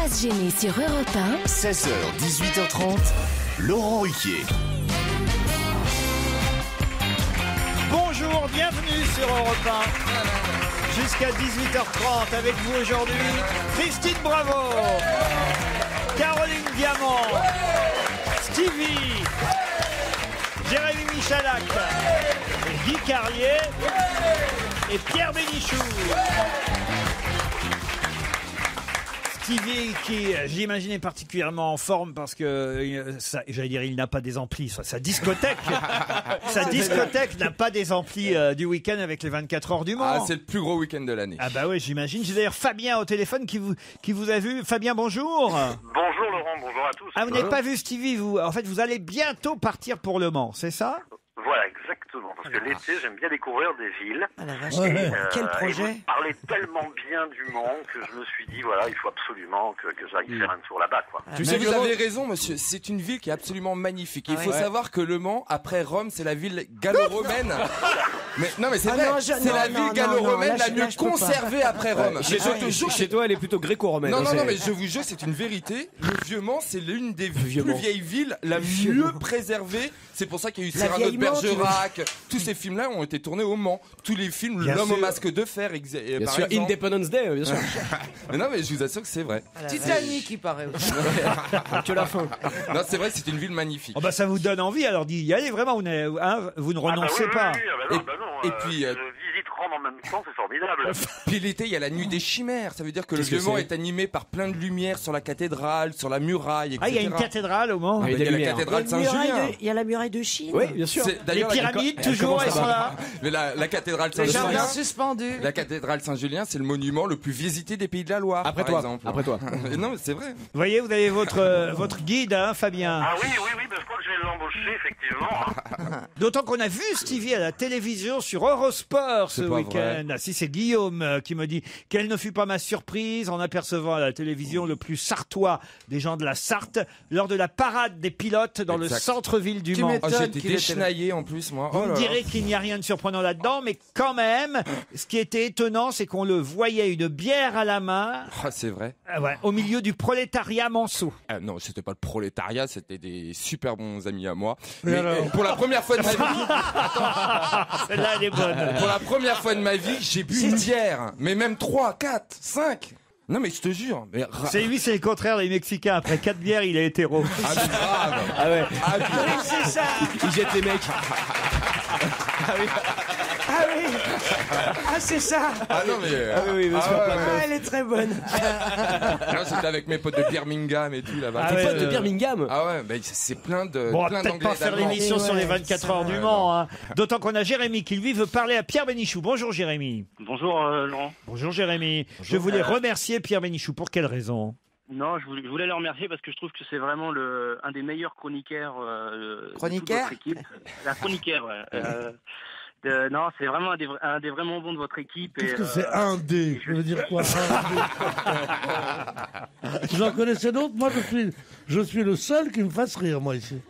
Pas se gêner sur Europe 1. 16h, 18h30, Laurent Ruquier. Bonjour, bienvenue sur Europe 1. Jusqu'à 18h30 avec vous aujourd'hui, Christine Bravo, Caroline Diamant, Stevie, Jérémy Michalak, Guy Carlier et Pierre Bénichou. Stevie qui, j'imagine, est particulièrement en forme parce que, j'allais dire, il n'a pas des amplis. Sa discothèque n'a pas des amplis du week-end avec les 24 heures du Mans. Ah, c'est le plus gros week-end de l'année. Ah bah oui, j'imagine. J'ai d'ailleurs Fabien au téléphone qui vous a vu. Fabien, bonjour. Bonjour Laurent, bonjour à tous. Ah, vous n'avez pas vu Stevie, vous. En fait, vous allez bientôt partir pour Le Mans, c'est ça? Voilà, exactement. Parce que l'été, j'aime bien découvrir des villes. Ah la vache, Quel projet. Vous parlez tellement bien du Mans que je me suis dit, voilà, il faut absolument que j'aille faire un tour là-bas, quoi. Tu sais, vous avez raison, monsieur. C'est une ville qui est absolument magnifique. Il faut savoir que Le Mans, après Rome, c'est la ville gallo-romaine. Mais c'est vrai. C'est la ville gallo-romaine la mieux conservée après Rome. Chez toi, elle est plutôt gréco-romaine. Non, mais je vous jure, c'est une vérité. Le Vieux-Mans, c'est l'une des plus vieilles villes, la mieux préservée. C'est pour ça qu'il y a eu Cyrano de Bergerac. Tous ces films-là ont été tournés au Mans. Tous les films, L'homme au masque de fer, bien par sûr, exemple. Independence Day, bien sûr. mais je vous assure que c'est vrai. Titanic, il paraît aussi. Que la fin. Non, c'est vrai, c'est une ville magnifique. Oh bah ça vous donne envie alors d'y aller vraiment, vous ne renoncez pas. Et puis, visite Rome en même temps, c'est formidable. Puis l'été, il y a la nuit des chimères. Ça veut dire que le Vieux-Mans est animé par plein de lumières sur la cathédrale, sur la muraille, etc. Ah, il y a une cathédrale au Mans. Il y a la cathédrale Saint-Julien. Il y a la muraille de Chine. Oui, bien sûr. Les pyramides, toujours, elles sont là. Mais la cathédrale Les jardins Saint-Julien, suspendus. la cathédrale Saint-Julien, c'est le monument le plus visité des Pays de la Loire. Après par toi. exemple. Après toi. Non, mais c'est vrai. Vous voyez, vous avez votre guide, hein, Fabien. Ah oui, ben, je crois que je vais l'embaucher, effectivement. D'autant qu'on a vu Stevie à la télévision sur Eurosport ce C'est pas week-end. Ah, si, c'est Guillaume qui me dit quelle ne fut pas ma surprise en apercevant à la télévision le plus sartois des gens de la Sarthe lors de la parade des pilotes dans le centre-ville du Mans. Oh, j'étais déchenaillé en plus, moi. Vous me direz qu'il n'y a rien de surprenant là-dedans, mais quand même, ce qui était étonnant, c'est qu'on le voyait une bière à la main, Ah, c'est vrai. au milieu du prolétariat manceau. Ah, non, c'était pas le prolétariat, c'était des super bons amis à moi. Mais pour la première fois de ma vie, Celle-là, elle est bonne. pour la première fois de ma vie, j'ai bu une bière. Mais même 3, 4, 5. Non, mais je te jure. Mais C'est lui, c'est le contraire des Mexicains. Après 4 bières, il est hétéro. Ah, mais grave. Ah ouais. Ah, puis- C'est ça. Ils jettent les mecs. Ah oui. Ah, c'est ça. Ah non, mais. oui, bien sûr. ouais, Ah, elle est très bonne. Non, j'étais avec mes potes de Birmingham et tout là-bas. Ah Tes ouais, potes de Birmingham. Ah ouais, mais c'est plein de. Bon, on va plein peut-être d'anglais pas et faire d'Allemands. l'émission sur les 24 heures du Ouais, Mans. Hein. D'autant qu'on a Jérémy qui, lui, veut parler à Pierre Bénichou. Bonjour, Jérémy. Bonjour Laurent. Bonjour, Jérémy. Je voulais remercier Pierre Bénichou. Pour quelle raison? Non, je voulais le remercier parce que je trouve que c'est vraiment un des meilleurs chroniqueurs de toute votre équipe. La chroniqueur, ouais. Non, c'est vraiment un des vraiment bons de votre équipe. Qu'est-ce que c'est un dé? Ça veut dire quoi? Vous en connaissez d'autres? Moi, je suis le seul qui me fasse rire, moi, ici.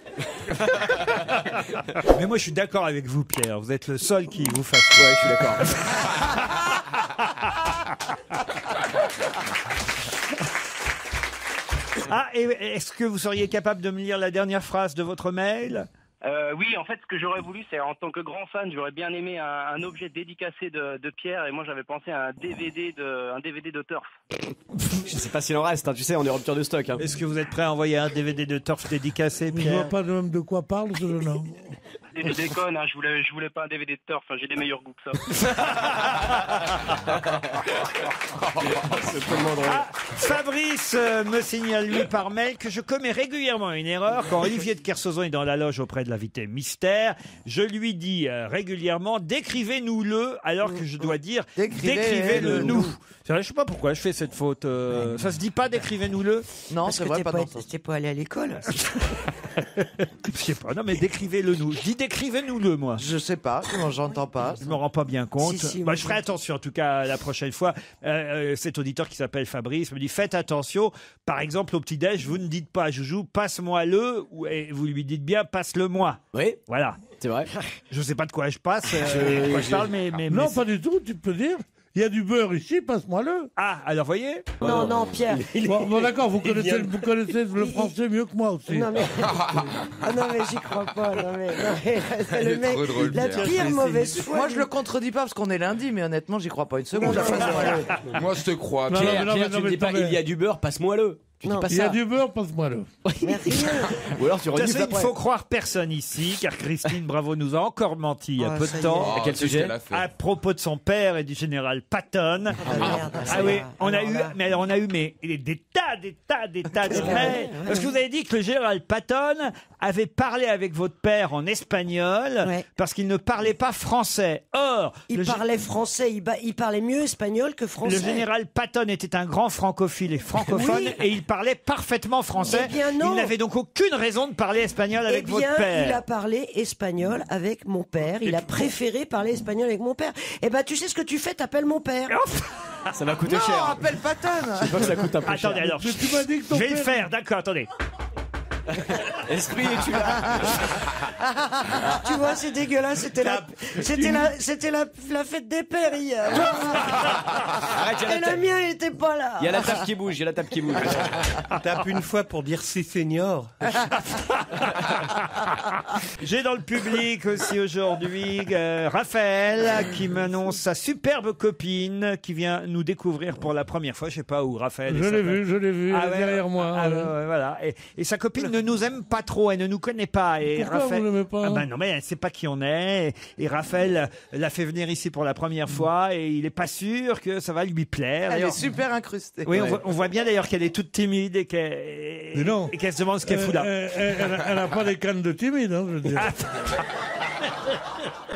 Mais moi, je suis d'accord avec vous, Pierre. Vous êtes le seul qui vous fasse. Ouais, je suis d'accord. Ah, et est-ce que vous seriez capable de me lire la dernière phrase de votre mail? Oui, en fait, ce que j'aurais voulu, c'est en tant que grand fan, j'aurais bien aimé un objet dédicacé de Pierre, et moi j'avais pensé à un DVD de Turf. Je sais pas s'il en reste, hein, tu sais, on est rupture de stock. Hein. Est-ce que vous êtes prêt à envoyer un DVD de Turf dédicacé, Je ne vois Pierre? pas même de quoi parle ce jeune homme. Je déconne, hein, je voulais pas un DVD de Turf, hein, j'ai des meilleurs goûts que ça. C'est tellement drôle. Ah, Fabrice me signale lui par mail que je commets régulièrement une erreur quand Olivier de Kersauzon est dans la loge auprès de l'invité mystère. Je lui dis régulièrement décrivez-nous-le alors que je dois dire décrivez-le nous. Je sais pas pourquoi je fais cette faute. Ça se dit pas décrivez-nous-le? Non, c'est vrai, pas dans ça. T'es pas allé à l'école? Je sais pas. Non mais décrivez-le nous. Je dis décrivez-nous-le moi. Je sais pas, comment j'entends pas. Je me rends pas bien compte. Si, Moi, je ferai attention, en tout cas, la prochaine fois. Cet auditeur qui s'appelle Fabrice me dit faites attention. Par exemple, au petit-déj, vous ne dites pas Joujou, passe-moi-le, et vous lui dites bien passe-le-moi. Oui, Voilà. c'est vrai. Je sais pas de quoi je passe, de quoi je parle, mais Non, pas du tout. Tu peux dire, Il y a du beurre ici, passe-moi-le. Ah, alors voyez. Non, Pierre. Bon, d'accord, vous connaissez le français mieux que moi aussi. Non, mais j'y crois pas. Non, mais le mec, drôle, la Pierre. pire mauvaise foi. Moi, je le contredis pas parce qu'on est lundi, mais honnêtement, j'y crois pas une seconde. Moi, je te crois. Non, Pierre, non, Pierre, mais tu ne dis pas attendez. il y a du beurre, passe-moi-le. Tu dis pas Il y a ça. du beurre, passe-moi-le. Mais rien. Ou alors tu De toute redis façon, il ne faut croire personne ici, car Christine Bravo nous a encore menti il y a peu ça de y temps. Oh, À quel c'est ce sujet qu'elle a fait. À propos de son père et du général Patton. Merde, Ah oui, on a alors eu, là. mais alors on a eu des tas de mails. Parce que vous avez dit que le général Patton avait parlé avec votre père en espagnol Ouais. parce qu'il ne parlait pas français. Or, Il parlait français, il parlait mieux espagnol que français. le général Patton était un grand francophile et francophone Oui. et il parlait parfaitement français. Eh bien non. Il n'avait donc aucune raison de parler espagnol avec Eh votre bien, père. il a parlé espagnol avec mon père. Il a préféré parler espagnol avec mon père. Eh ben, tu sais ce que tu fais, t'appelles mon père. Ça va coûter Non, cher. appelle Patton. Je sais pas que ça coûte un peu cher. Attendez, alors, Mais tu m'as dit que je ton vais le père... faire, d'accord, attendez. Esprit, tu l'as. Tu vois, c'est dégueulasse. C'était la fête des pères hier. Arrête, il y a Et la le mien, il était pas là. Il y a la table qui bouge, il y a la table qui bouge. Tape une fois pour dire si senior. J'ai dans le public aussi aujourd'hui Raphaël qui m'annonce sa superbe copine qui vient nous découvrir pour la première fois. Je sais pas où Raphaël est. Je l'ai vu, Ah elle est ouais, derrière moi. ah ouais. ouais, voilà. Et sa copine ne nous aime pas trop, elle ne nous connaît pas. Et Pourquoi Raphaël... vous l'aimez pas Ah ben non, mais elle sait pas qui on est. Et Raphaël l'a fait venir ici pour la première fois et il est pas sûr que ça va lui plaire. Elle D'ailleurs- est super incrustée. Oui, on voit bien d'ailleurs qu'elle est toute timide et Mais non. qu'elle se demande ce qu'elle fout là. Elle n'a pas des cannes de timide, hein, je veux dire.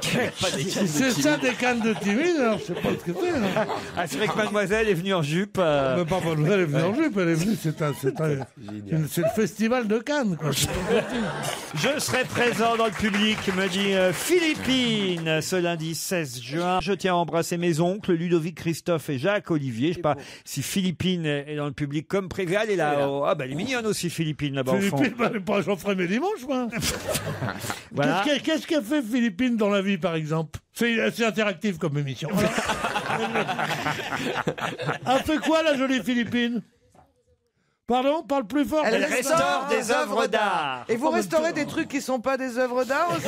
C'est ça des cannes de timide, alors je sais pas ce que c'est. hein. Ah, c'est vrai que mademoiselle est venue en jupe. Mais pas elle est venue en jupe, elle est venue, c'est le festival de Cannes, quoi. Je serai présent dans le public, me dit Philippine, ce lundi 16 juin. Je tiens à embrasser mes oncles, Ludovic, Christophe et Jacques Olivier. Je sais pas si Philippine est dans le public comme prévu. Elle est là. Oh, ah, bah, elle est mignonne aussi, Philippine, là-bas au fond. Philippine, j'en ferai mes dimanches, moi. Voilà. Qu'est-ce qu'a fait Philippine dans la vie, par exemple? C'est interactif comme émission. Voilà. A fait quoi, la jolie Philippine? Pardon, parle plus fort. Elle Elle restaure des œuvres d'art. Et vous restaurez des trucs qui sont pas des œuvres d'art aussi?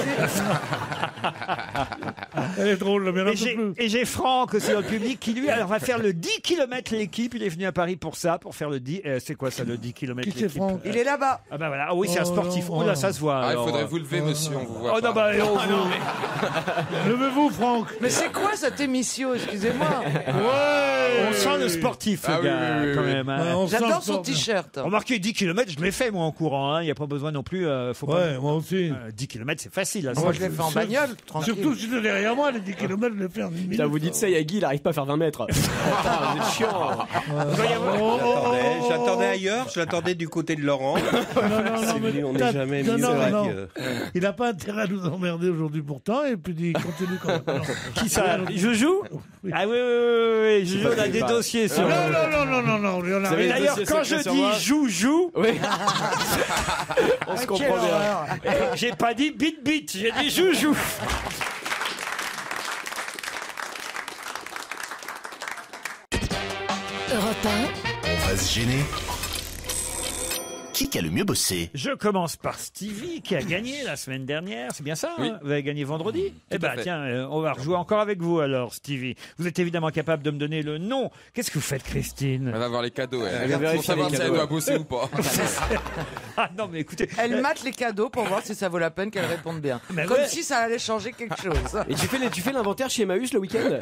Elle est drôle, mais Et j'ai Franck aussi dans le public qui lui alors va faire le 10 km l'équipe. Il est venu à Paris pour ça, pour faire le 10. C'est quoi ça, le 10 km Qui c'est, l'équipe? Franck? Il est là-bas. Ah bah voilà. Ah oui, c'est un Oh sportif. non, Oh là, ça se voit. Ah, il alors. faudrait vous lever, monsieur, on vous voit Oh non, pas. bah, Levez-vous, Franck. Mais c'est quoi cette émission? Excusez-moi. Ouais. on sent le sportif, Ah le gars, oui, oui, oui, quand oui. même. hein. Ouais, on sent J'adore le son sport. t-shirt. Remarquez, 10 km, je l'ai fait moi en courant. Il n'y a pas besoin non plus. Faut pas... Ouais, moi aussi. 10 km, c'est facile. hein, Moi, ça. je l'ai fait en bagnole, tranquille. Surtout si t'es derrière moi, les 10 km, je les fais en 10 minutes. Putain, vous dites ça, il y a Guy, il arrive pas à faire 20 mètres. Putain, vous êtes chiant. J'attendais ailleurs, je l'attendais du côté de Laurent. C'est mais venu, on t'as- n'est jamais non, mis non, sur la non. queue. Il n'a pas intérêt à nous emmerder aujourd'hui pourtant, et puis il continue quand même. Non. Qui ça Joujou Oui. Ah oui. Joujou, on a des dossiers sur. Non, il y en a Vous avez Et rien. d'ailleurs, dossiers quand je secrets sur dis moi Joujou, Oui. On se comprend bien. j'ai pas dit bit, j'ai dit Joujou. Europe 1. On va se gêner. Qui a le mieux bossé? Je commence par Stevie qui a gagné la semaine dernière. C'est bien ça Oui. hein Vous avez gagné vendredi Eh à ben fait. tiens, on va rejouer encore avec vous alors, Stevie. Vous êtes évidemment capable de me donner le nom. Qu'est-ce que vous faites, Christine Elle va voir les cadeaux. Elle va Pour vérifier savoir les si elle cadeaux. doit bosser ou pas. Ah non, mais écoutez. Elle mate les cadeaux pour voir si ça vaut la peine qu'elle réponde bien. Mais Comme ouais. si ça allait changer quelque chose. Et tu fais l'inventaire chez Emmaüs le week-end?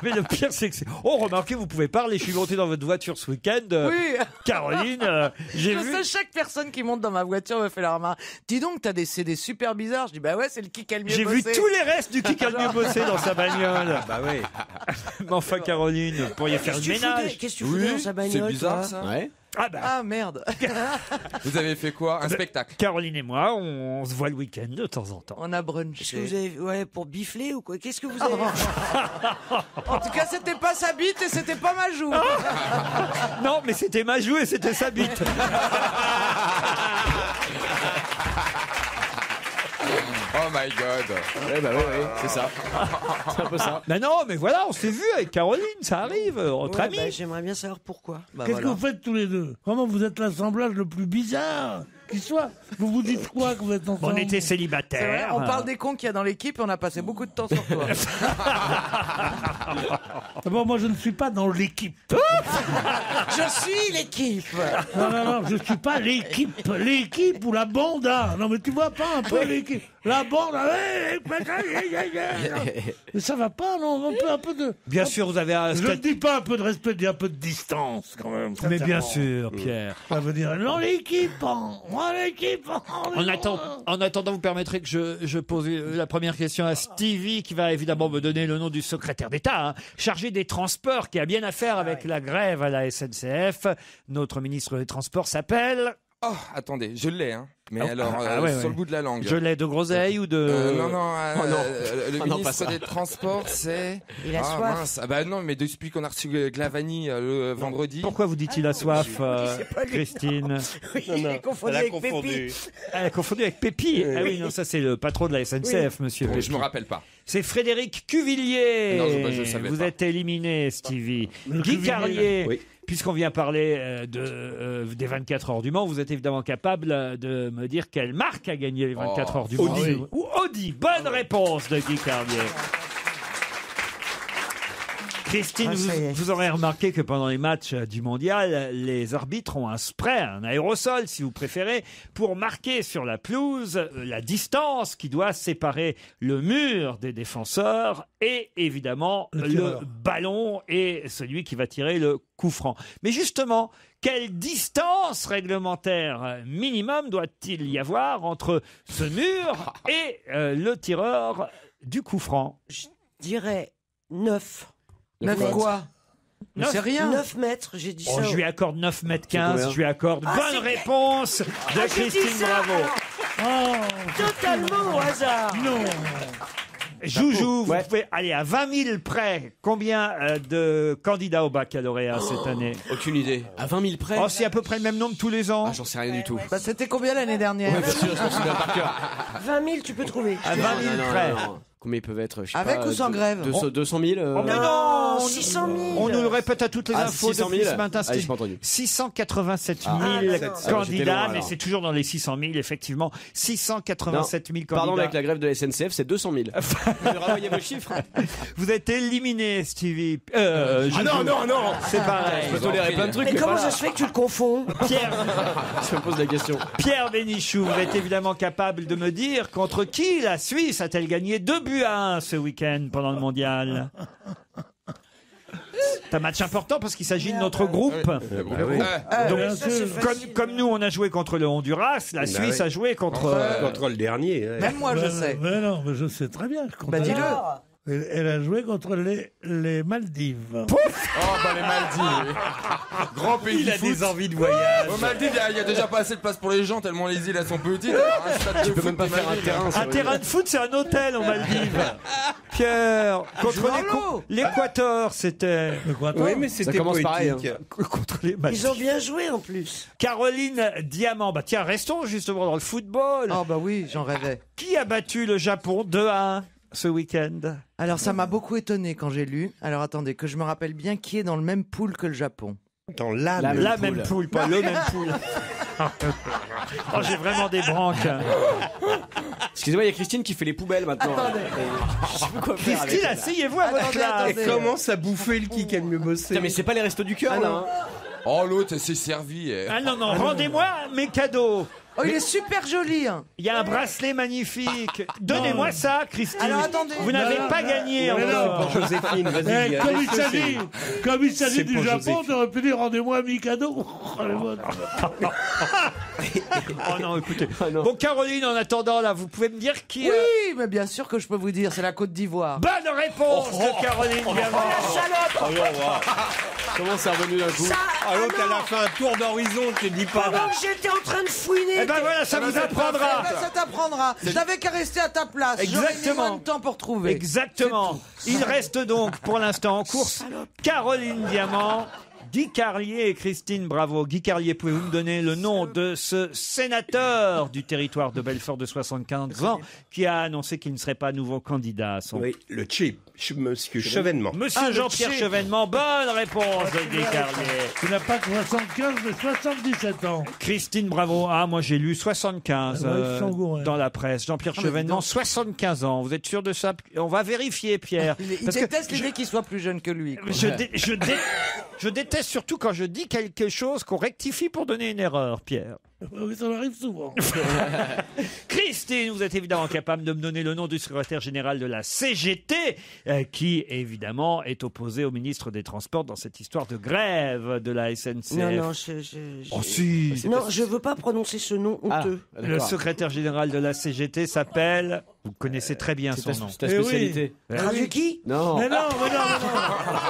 Mais le pire, c'est que c'est. Oh, remarquez, vous pouvez parler. Je suis monté dans votre voiture ce week-end. Oui. Caroline, j'ai Je vu. sais, chaque personne qui monte dans ma voiture me fait la remarque. Dis donc, t'as des CD super bizarres. Je dis, bah ouais, c'est le qui a le mieux J'ai vu bossé. tous les restes du qui a le mieux bossé dans sa bagnole. Bah oui. Mais enfin, Caroline, vous pourriez faire le ménage. Qu'est-ce que tu foutais dans sa c'est bagnole, bizarre toi ça. Ouais. Ah bah, Ah merde. Vous avez fait quoi? Un spectacle. Caroline et moi, on se voit le week-end de temps en temps. On a Qu'est-ce que brunché. vous avez... Ouais, pour bifler ou quoi? Qu'est-ce que vous avez... En tout cas, c'était pas sa bite et c'était pas ma joue. Non, mais c'était ma joue et c'était sa bite. Oh, my God. Ouais, bah ouais, c'est ça. C'est un peu ça. Ben non, mais voilà, on s'est vu avec Caroline, ça arrive, entre amis. J'aimerais bien savoir pourquoi. Qu'est-ce que vous faites tous les deux? Vraiment, vous êtes l'assemblage le plus bizarre qui soit. Vous vous dites quoi que vous êtes ensemble? On était C'est vrai, célibataires. on parle des cons qu'il y a dans l'équipe et on a passé beaucoup de temps sur toi. D'abord, moi, je ne suis pas dans l'équipe. Je suis l'équipe. Non, je suis pas l'équipe. L'équipe ou la bande. Non, mais tu vois pas un peu l'équipe. La bande. Mais ça va pas, non? Un peu de. Bien sûr, vous avez un. Je ne dis pas un peu de respect, je dis un peu de distance, quand même. Mais bien sincèrement. sûr, Pierre. Ça veut dire, non, l'équipe. Moi, l'équipe. En attendant, vous permettrez que je pose la première question à Stevie, qui va évidemment me donner le nom du secrétaire d'État, chargé des transports, qui a bien à faire avec la grève à la SNCF. Notre ministre des Transports s'appelle... Oh, attendez, je l'ai, hein. Mais Ah, alors, ouais, sur ouais. le bout de la langue. Je l'ai de groseille ou de... Non, le non, pas ministre ça. des Transports, c'est... Il a soif. Mince. Ah bah non, mais depuis qu'on a reçu Glavani le vendredi... Pourquoi vous dites-il a soif, Christine? Il est confondu avec Pépi. Elle a confondu avec Pépi. Ah oui, non, ça c'est le patron de la SNCF, monsieur Bon, Pépi. je me rappelle pas. C'est Frédéric Cuvillier. Non, je savais Vous pas. êtes éliminé, Stevie. Guy Cuvillier. Carlier. Oui. Puisqu'on vient parler des 24 heures du Mans, vous êtes évidemment capable de me dire quelle marque a gagné les 24 heures du Mans. Audi. Ou Audi. Bonne réponse de Guy Carlier. Christine, Ah, ça y est. vous aurez remarqué que pendant les matchs du mondial, les arbitres ont un spray, un aérosol si vous préférez, pour marquer sur la pelouse la distance qui doit séparer le mur des défenseurs et évidemment Le le tireur. ballon et celui qui va tirer le coup franc. Mais justement, quelle distance réglementaire minimum doit-il y avoir entre ce mur et le tireur du coup franc? Je dirais 9. 9 mètres. quoi? Mais Neuf- c'est rien. 9 mètres, j'ai dit Oh, ça. je lui accorde 9 mètres 15, combien je lui accorde. Ah, Bonne c'est- réponse de j'ai dit Christine ça, Bravo. alors. Totalement au hasard. Non. Joujou, vous Ouais. pouvez aller à 20 000 près. Combien de candidats au baccalauréat cette année? Aucune idée. À 20 000 près? Oh, c'est à peu près le même nombre tous les ans. Ah, j'en sais rien du tout. Bah, c'était combien l'année dernière? Ouais, bien sûr, je m'en souviens par cœur. 20 000, tu peux trouver. À 20 000 près. Combien ils peuvent être? Je sais Avec pas, ou sans grève? 200 000 Oh, mais non, 600 000. On nous le répète à toutes les Ah, infos 600 depuis 000. ce matin. Ah, j'ai pas entendu. 687 000 Ah, d'accord. j'étais candidats, loin, mais alors. c'est toujours dans les 600 000, effectivement. 687 000 candidats. Pardon, mais avec la grève de la SNCF, c'est 200 000. Vous renvoyez vos chiffres. Vous êtes éliminé, Stevie. Ah non, non, non. C'est pareil. Je peux tolérer plein de trucs. Mais mais comment pas ça là. se fait que tu le confonds? Pierre, Je me pose la question. Pierre Bénichou, vous êtes évidemment capable de me dire contre qui la Suisse a-t-elle gagné 2-1 ce week-end pendant le mondial? C'est un match important parce qu'il s'agit de notre groupe. Bah oui. Donc, Bien sûr. comme nous, on a joué contre le Honduras, la Suisse oui. a joué contre... Contre le dernier. ouais. Même moi, je sais. Mais non, mais je sais très bien. Bah, dis-le. Elle a joué contre les Maldives. Oh, bah les Maldives. Grand pays Il de a foot. des envies de voyage. Aux Maldives, il y a déjà pas assez de place pour les gens, tellement les îles elles sont petites. Alors, un stade de Tu peux foot, même pas faire un t'imagines. terrain. Un terrain de foot, c'est un hôtel aux Maldives. Pierre, contre l'Équateur, c'était... Le quoi, Oui, mais c'était commence pareil, poétique. Contre les Maldives. Ils ont bien joué en plus. Caroline Diamant. Bah tiens, restons justement dans le football. Oh bah oui, j'en rêvais. Qui a battu le Japon 2-1 ce week-end? Alors ça m'a beaucoup étonné quand j'ai lu. Alors attendez, que je me rappelle bien qui est dans le même pool que le Japon. Dans la La même La poule. même poule, pas le même poule. Oh, j'ai vraiment des branques. Excusez-moi, il y a Christine qui fait les poubelles maintenant. Attendez. Je sais pas quoi faire avec Christine, elle. asseyez-vous à votre Attendez, place. attendez. Elle commence à bouffer le qui aime mieux bosser. Putain, mais c'est pas les restos du cœur, là. hein. Oh, l'autre, elle s'est servie. Ah non, non, rendez-moi mes cadeaux. Oh, il est super joli. Hein. Il y a un bracelet magnifique. Donnez-moi ça, Christine. Alors, attendez. Vous n'avez Non, pas non, gagné mais non. encore. Joséphine, Eh, vas-y. comme allez, il s'agit, comme il s'agit C'est du pour Japon, Joséphine. t'aurais pu dire rendez-moi un Mikado. Oh non, écoutez. Ah non. Bon, Caroline, en attendant, là, vous pouvez me dire qui... Oui, mais bien sûr que je peux vous dire, c'est la Côte d'Ivoire. Bonne réponse de Caroline Diamant. Comment c'est revenu d'un coup? Ah, l'autre, elle a fait un tour d'horizon, je te dis pas. Pendant que j'étais en train de fouiner. Eh ben voilà, ça vous apprendra. Eh ben, ça t'apprendra. J'avais qu'à rester à ta place. J'aurais mis Exactement. moins de temps pour trouver. Exactement. Il reste donc pour l'instant en course Caroline Diamant, Guy Carlier et Christine Bravo. Guy Carlier, pouvez-vous me donner le nom de ce sénateur du territoire de Belfort de 75 ans qui a annoncé qu'il ne serait pas nouveau candidat à son... Oui, le chip, monsieur Chevènement. Monsieur Jean-Pierre Chevènement, bonne réponse de Guy Carlier. Tu n'as pas 75, mais 77 ans. Christine Bravo, moi j'ai lu 75 ils sont gourés. dans la presse. Jean-Pierre Chevènement, 75 ans. Vous êtes sûr de ça? On va vérifier, Pierre. Il déteste l'idée qu'il soit plus jeune que lui. quoi. Je déteste surtout quand je dis quelque chose qu'on rectifie pour donner une erreur, Pierre. Oui, ça m'arrive souvent. Christine, vous êtes évidemment capable de me donner le nom du secrétaire général de la CGT, qui évidemment est opposé au ministre des Transports dans cette histoire de grève de la SNCF. Non, Oh si. Non, je veux pas prononcer ce nom honteux. Le secrétaire général de la CGT s'appelle... Vous connaissez très bien son nom. C'est ta spécialité. Razuki? Non. Mais non.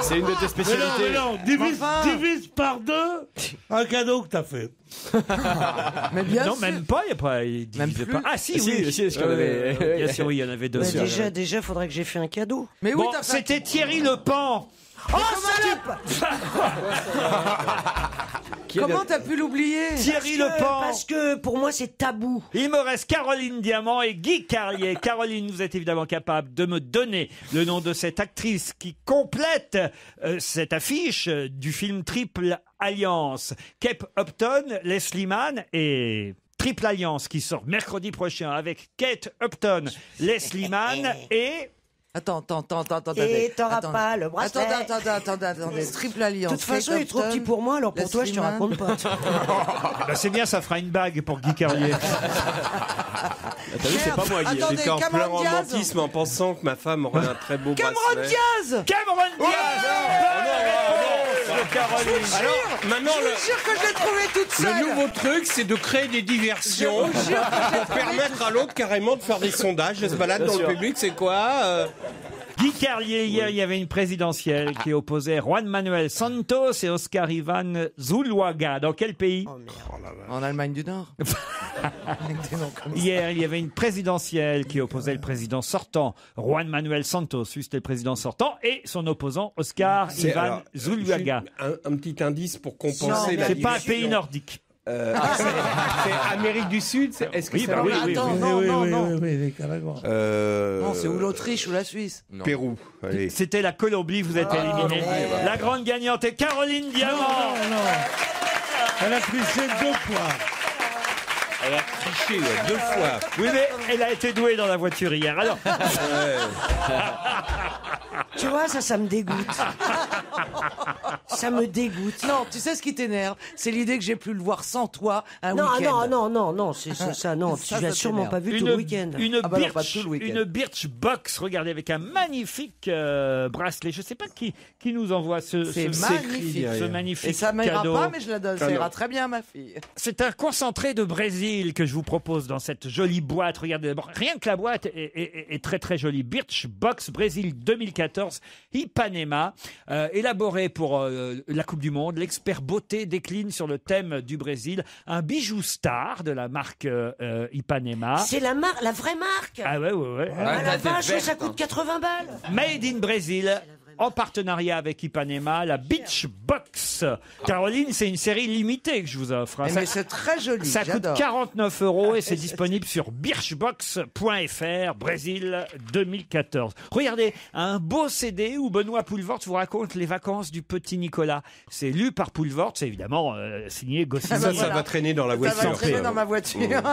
C'est une de tes spécialités. Mais non. Divise par 2 un cadeau que t'as fait. Mais bien Non, sûr. même pas, il n'y a pas. Il divise pas. Ah si, oui. Si, je connais. Bien sûr, oui, il y en avait deux. Bah, déjà, faudrait que j'ai fait un cadeau. Mais oui, Bon, t'as fait- c'était Thierry Le Pan. Oh, salope! Comment t'as pu l'oublier? Thierry Le Pan. Parce que pour moi, c'est tabou. Il me reste Caroline Diamant et Guy Carlier. Caroline, vous êtes évidemment capable de me donner le nom de cette actrice qui complète cette affiche du film Triple Alliance. Kate Upton, Leslie Mann et... Triple Alliance qui sort mercredi prochain avec Kate Upton, Leslie Mann et... Attends. Et t'auras Attends. pas le bracelet. Attendez. Triple alliance. De toute façon, il est trop petit pour moi, alors pour toi, je te raconte pas. Bah c'est bien, ça fera une bague pour Guy Carlier. T'as vu, c'est pas moi, Guy. Attendez, J'étais en plein Cameron Diaz. romantisme en pensant que ma femme aurait un très beau Cameron bracelet. Diaz. Cameron Diaz. De Caroline. Alors, maintenant, Je suis sûr que je l'ai trouvé toute seule. le nouveau truc, c'est de créer des diversions pour permettre à l'autre carrément de faire des sondages. Elle se balade dans le public, c'est quoi Guy Carlier, hier, il y avait une présidentielle qui opposait Juan Manuel Santos et Oscar Ivan Zuluaga. Dans quel pays? En Allemagne du Nord. Avec des noms comme ça. Hier, il y avait une présidentielle qui opposait le président sortant, Juan Manuel Santos, lui c'était le président sortant, et son opposant, Oscar Ivan Zuluaga. Un petit indice pour compenser la C'est pas un division. pays nordique. C'est Amérique du Sud. Est-ce que Oui, c'est bah oui, oui, Attends, oui. non. Oui, les Caragois. Non, c'est ou l'Autriche ou la Suisse. Pérou. Allez. C'était la Colombie, vous êtes éliminé. La grande gagnante est Caroline Diamant. Non. Elle a triché 2 fois. Elle a triché 2 fois. Oui, mais elle a été douée dans la voiture hier. Alors, Tu vois, ça me dégoûte. Ça me dégoûte. Non, tu sais ce qui t'énerve? C'est l'idée que j'ai pu le voir sans toi un week-end. Non, c'est ça, non. Tu Ça l'as sûrement t'énerve. pas vu tout le week-end. Une Ah bah non, pas tout le week-end. une Birchbox, regardez, avec un magnifique bracelet. Je ne sais pas qui nous envoie ce magnifique Et ça m'ira cadeau. pas, mais je la donne. Ça ira très bien à ma fille. C'est un concentré de Brésil que je vous propose dans cette jolie boîte. Regardez, d'abord, rien que la boîte est très très jolie. Birchbox Brésil 2014, Ipanema, élaboré pour la Coupe du Monde. L'expert beauté décline sur le thème du Brésil un bijou star de la marque Ipanema. C'est la vraie marque. Ah ouais. Ah la vache, ça coûte 80 balles. Made in Brésil. En partenariat avec Ipanema, la Beach Box. Caroline, c'est une série limitée que je vous offre. Mais c'est très joli. Ça coûte j'adore. 49 € et c'est disponible sur birchbox.fr, Brésil 2014. Regardez, un beau CD où Benoît Poelvoort vous raconte les vacances du petit Nicolas. C'est lu par Poelvoort, c'est évidemment signé Goscinny. Ça va traîner dans la Ça voiture. va traîner dans ma voiture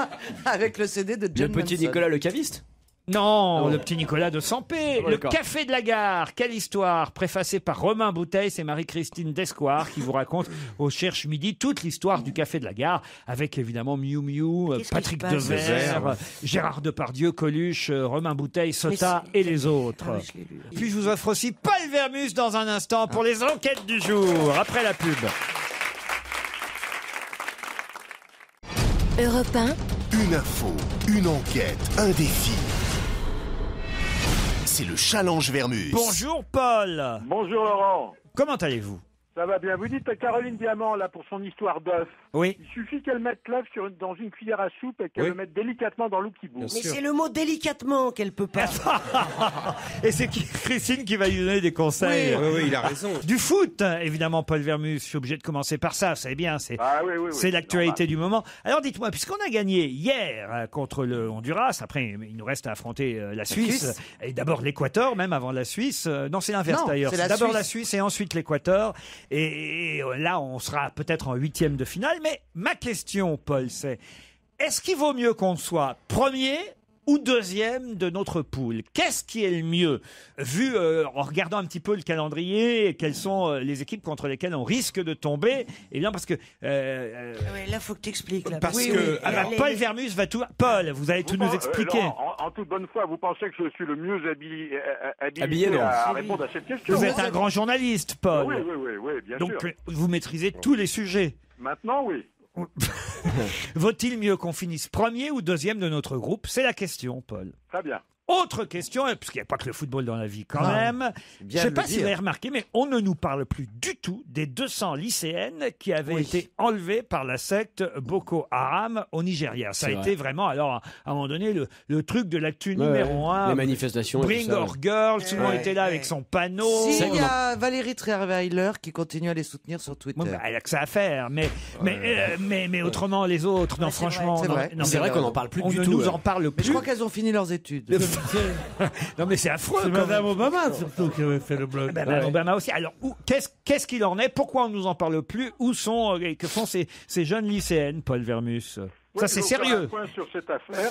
avec le CD de John Le petit Manson. Nicolas le caviste. Non, le petit Nicolas de Sampé, Oh, le d'accord. Café de la Gare, quelle histoire, préfacé par Romain Bouteille, c'est Marie-Christine Descoir qui vous raconte au Cherche Midi toute l'histoire du Café de la Gare, avec évidemment Miu Miu, Qu'est-ce Patrick qui se passe Devers, Gérard Depardieu, Coluche, Romain Bouteille, Sota et les autres. Ah oui, je l'ai lu. Puis je vous offre aussi Paul Vermus dans un instant pour les enquêtes du jour, après la pub. Europe 1. Une info, une enquête, un défi. C'est le challenge Vermus. Bonjour Paul. Bonjour Laurent. Comment allez-vous? Ça va bien. Vous dites à Caroline Diamant, là, pour son histoire d'œuf. Oui. Il suffit qu'elle mette l'œuf dans une cuillère à soupe et qu'elle le mette délicatement dans l'eau qui bout. Mais c'est le mot délicatement qu'elle peut pas. Et c'est Christine qui va lui donner des conseils. Oui, il a raison. Du foot, évidemment, Paul Vermus. Je suis obligé de commencer par ça. C'est bien, c'est l'actualité du moment. Alors dites-moi, puisqu'on a gagné hier contre le Honduras, après il nous reste à affronter la Suisse. Et d'abord l'Équateur, même avant la Suisse. Non, c'est l'inverse d'ailleurs. C'est d'abord la Suisse et ensuite l'Équateur. Et là, on sera peut-être en 8e de finale. Mais ma question, Paul, c'est est-ce qu'il vaut mieux qu'on soit premier ou deuxième de notre poule? Qu'est-ce qui est le mieux, vu en regardant un petit peu le calendrier, et quelles sont les équipes contre lesquelles on risque de tomber? Et bien parce que là, faut que tu expliques. Alors, Paul Vermus va tout. Paul, vous allez tout nous expliquer. En toute bonne foi, vous pensez que je suis le mieux habillé à répondre à cette question? Vous êtes un grand journaliste, Paul. Oui, bien sûr. Donc vous maîtrisez tous les sujets. Maintenant, oui. Vaut-il mieux qu'on finisse premier ou deuxième de notre groupe? C'est la question, Paul. Très bien. Autre question, parce qu'il n'y a pas que le football dans la vie quand même. Je ne sais pas si vous avez remarqué, mais on ne nous parle plus du tout des 200 lycéennes qui avaient été enlevées par la secte Boko Haram au Nigeria. Ça a été vraiment, alors, à un moment donné, le truc de l'actu numéro 1. Les manifestations. Bring our girls, tout le monde était là avec son panneau. Si, il y a Valérie Trierweiler qui continue à les soutenir sur Twitter. Bon, elle a que ça à faire, mais autrement, les autres, non, franchement. C'est vrai qu'on n'en parle plus du tout. On ne nous en parle plus. Je crois qu'elles ont fini leurs études. Non mais c'est affreux. C'est Madame Obama surtout qui avait fait le blog. Madame Obama aussi. Alors qu'est-ce qu'il en est? Pourquoi on ne nous en parle plus? Que font ces jeunes lycéennes, Paul Vermus? Ça, c'est sérieux. Un point sur cette affaire.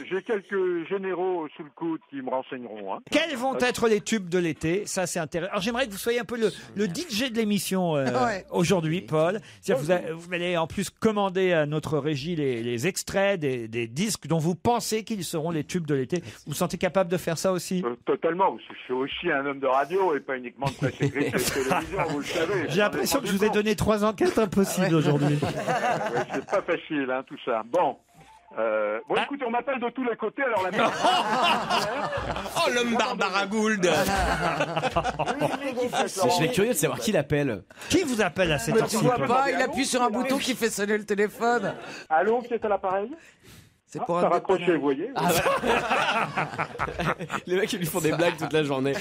J'ai quelques généraux sous le coude qui me renseigneront. Hein. Quels vont être les tubes de l'été? Ça, c'est intéressant. Alors, j'aimerais que vous soyez un peu le DJ de l'émission aujourd'hui, Paul. Vous allez en plus commander à notre régie les extraits des disques dont vous pensez qu'ils seront les tubes de l'été. Vous vous sentez capable de faire ça aussi? Totalement. Je suis aussi un homme de radio et pas uniquement de presse écrite et de télévision, vous le savez. J'ai l'impression que je vous ai donné 3 enquêtes impossibles aujourd'hui. C'est pas facile, hein, tout ça. Bon. Écoutez, on m'appelle de tous les côtés, alors la merde. Oh, l'homme Barbara Gould. Je suis curieux de savoir qui l'appelle. Qui vous appelle à cette heure-ci? Tu vois pas, il appuie sur un bouton qui fait sonner le téléphone. Allô, qui est à l'appareil? C'est pour ça raccroché, vous voyez. Les mecs, ils lui font des blagues toute la journée.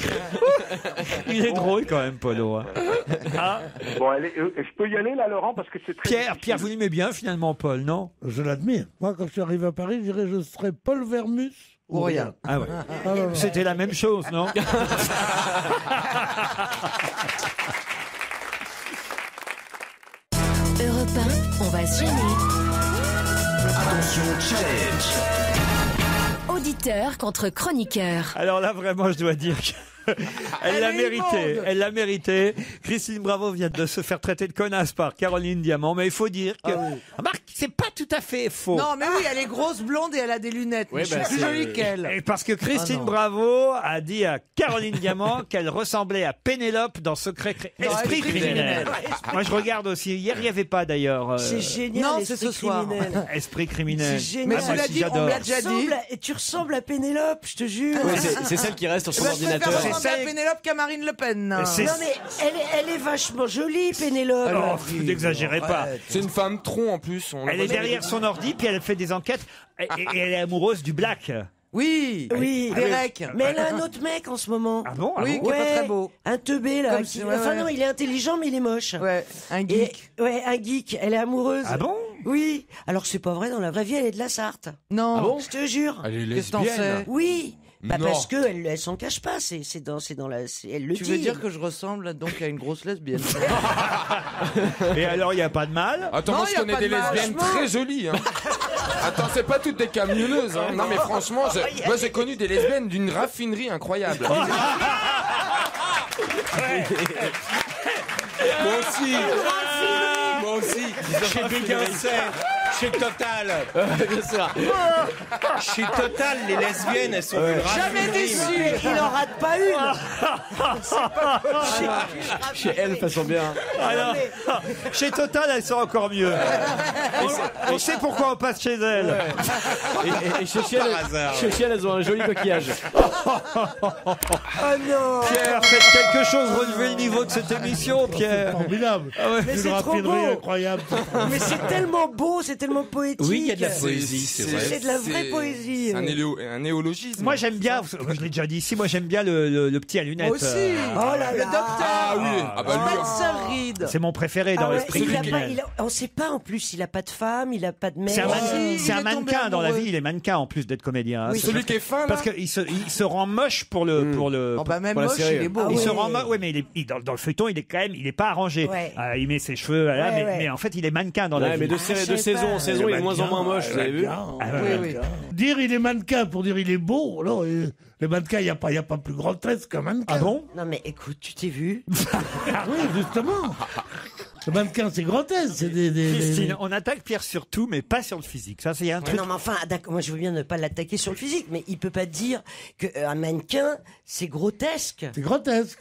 Il est drôle quand même, Polo. Bon, je peux y aller là, Laurent, parce que c'est très Pierre, vous l'aimez bien finalement, Paul, non? Je l'admire. Moi, quand je suis arrivé à Paris, je dirais je serais Paul Vermus ou rien. Ah ouais. C'était la même chose, non? Europe 1, on va se gêner. Attention, challenge. Auditeur contre chroniqueur. Alors là, vraiment, je dois dire que... Elle l'a mérité, elle l'a mérité. Christine Bravo vient de se faire traiter de connasse par Caroline Diamant, mais il faut dire que Marc, c'est pas tout à fait faux. Non, mais oui, elle est grosse, blonde et elle a des lunettes. Mais je suis plus jolie qu'elle. Et parce que Christine Bravo a dit à Caroline Diamant qu'elle ressemblait à Pénélope dans Esprit criminel. Moi, je regarde aussi. Hier, il n'y avait pas d'ailleurs. C'est génial. Non, c'est ce soir. Esprit criminel. C'est génial. Mais cela dit, on me l'a déjà dit. Et tu ressembles à Pénélope, je te jure. C'est celle qui reste sur son ordinateur. Je préfère à Pénélope qu'à Marine Le Pen. Non, mais elle est vachement jolie, Pénélope. Oh, vous n'exagérez pas. C'est une femme tronc en plus. Elle est derrière son ordi, puis elle fait des enquêtes. Et elle est amoureuse du Black. Oui, Derek. Mais elle a un autre mec en ce moment. Ah bon? Oui, qui est pas très beau. Un teubé là. Enfin non, il est intelligent mais il est moche. Ouais, un geek. Un geek. Elle est amoureuse. Ah bon? Oui. Alors c'est pas vrai, dans la vraie vie, elle est de la Sarthe. Non. Ah bon? Je te jure. Elle est Qu'est-ce que t'en sais? Oui. Bah Non. parce que elle s'en cache pas, c'est dans la, elle le dit. Tu veux dire que je ressemble donc à une grosse lesbienne? Et alors, il n'y a pas de mal? Attends, Non, moi y je a connais pas des de mal, lesbiennes franchement. très jolies. Hein. Attends, c'est pas toutes des camionneuses. Hein. Non, mais franchement, moi j'ai connu des lesbiennes d'une raffinerie incroyable. Moi aussi. Moi aussi. Chez Béguincet. Chez Total. Bien sûr. Chez Total, les lesbiennes, elles sont Jamais déçu. Il n'en rate pas une. Chez elle, façon bien. Alors, chez Total, elles sont encore mieux. On sait pourquoi on passe chez elles. Et chez Chiel, elles ont un joli coquillage. Oh non. Pierre, faites quelque chose, relevez le niveau de cette émission, Pierre. Formidable. Mais c'est trop beau. Incroyable. Mais c'est tellement beau, c'est tellement poétique. Oui, il y a de la poésie, c'est vrai. C'est de la vraie poésie. C'est un néologisme. Moi, j'aime bien, je l'ai déjà dit ici, moi j'aime bien le petit à lunettes. Moi aussi. Oh là Le là. docteur. Ah oui. Ah bah lui. Spencer Reed. C'est mon préféré dans Ah ouais, l'esprit il a criminel. pas, on sait pas en plus, il a pas de femme, il a pas de mère. C'est un, si, c'est il un est tombé mannequin dans la amoureux. vie, il est mannequin en plus d'être comédien. hein. Oui. Celui qui est fin là. Parce qu'il se rend moche pour le. Oh bah même Pour la moche, série. il est beau. Ah Il ouais. se rend moche, ouais, mais dans le feuilleton, il est quand même, il est pas arrangé. Ouais. Il met ses cheveux, là, Ouais, ouais. mais en fait, il est mannequin dans la Ouais, vie. mais de je savais saison en pas. saison, il est de moins en moins moche, vous avez vu? Oui. Dire il est mannequin pour dire il est beau, non, les mannequins, il n'y a pas plus grotesque qu'un mannequin. Ah bon? Non mais écoute, tu t'es vu? Ah oui, justement. Le mannequin, c'est grotesque. C'est des- Christine, on attaque Pierre sur tout, mais pas sur le physique. Ça, c'est un truc. Non mais enfin, d'accord, moi je veux bien ne pas l'attaquer sur le physique, mais il peut pas dire qu'un mannequin, c'est grotesque. C'est grotesque.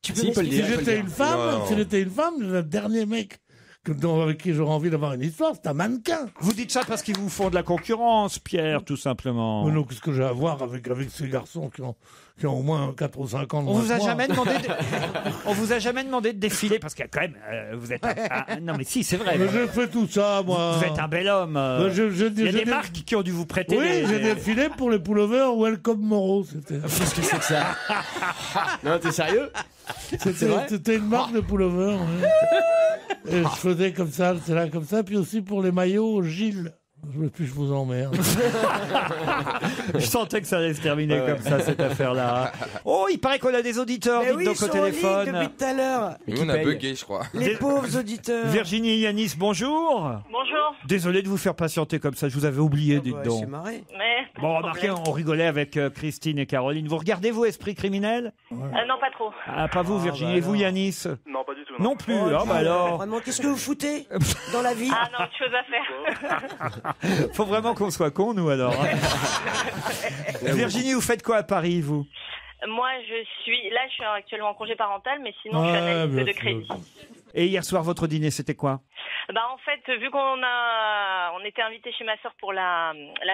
Tu peux Si, il peut le Si dire. j'étais une femme, Non. si j'étais une femme, le dernier mec avec qui j'aurais envie d'avoir une histoire, c'est un mannequin. Vous dites ça parce qu'ils vous font de la concurrence, Pierre, tout simplement. Mais non, qu'est-ce que j'ai à voir avec ces garçons qui ont au moins 4 ou 5 ans de On moins vous que a moi. jamais demandé on vous a jamais demandé de défiler parce qu'il y a quand même vous êtes non mais si c'est vrai. Mais j'ai fait tout ça, moi. Vous êtes un bel homme. Mais Il y a des marques qui ont dû vous prêter. Oui, j'ai défilé pour les pullovers Welcome Moreau. C'était Qu'est-ce que c'est que ça? Non, t'es sérieux? C'est vrai? c'était une marque de pullover. Ouais. Et je faisais comme ça, c'est là comme ça. Puis aussi pour les maillots, Gilles. Puis je vous emmerde. Je sentais que ça allait se terminer comme ça, cette affaire-là. Oh, il paraît qu'on a des auditeurs, Mais dites oui, donc ils au sont en ligne téléphone. depuis tout à l'heure. Nous, on a bugué, je crois. Les pauvres auditeurs. Virginie Yanis, bonjour. Bonjour. Désolé de vous faire patienter comme ça, je vous avais oublié, dites Ouais, donc. c'est marré. Mais. Bon, remarquez, on rigolait avec Christine et Caroline. Vous regardez, vous, Esprit criminel? Non, pas trop. Ah, pas vous, Virginie. Et vous, Yanis? Non, pas du tout. Non plus. Ah, bah alors. Vraiment, qu'est-ce que vous foutez dans la vie? Ah non, autre chose à faire. Faut vraiment qu'on soit cons, nous, alors. hein. Virginie, vous faites quoi à Paris, vous? Moi, je suis actuellement en congé parental, mais sinon, je suis analyste de crédit. Et hier soir, votre dîner, c'était quoi? Bah en fait, vu qu'on était invité chez ma sœur pour la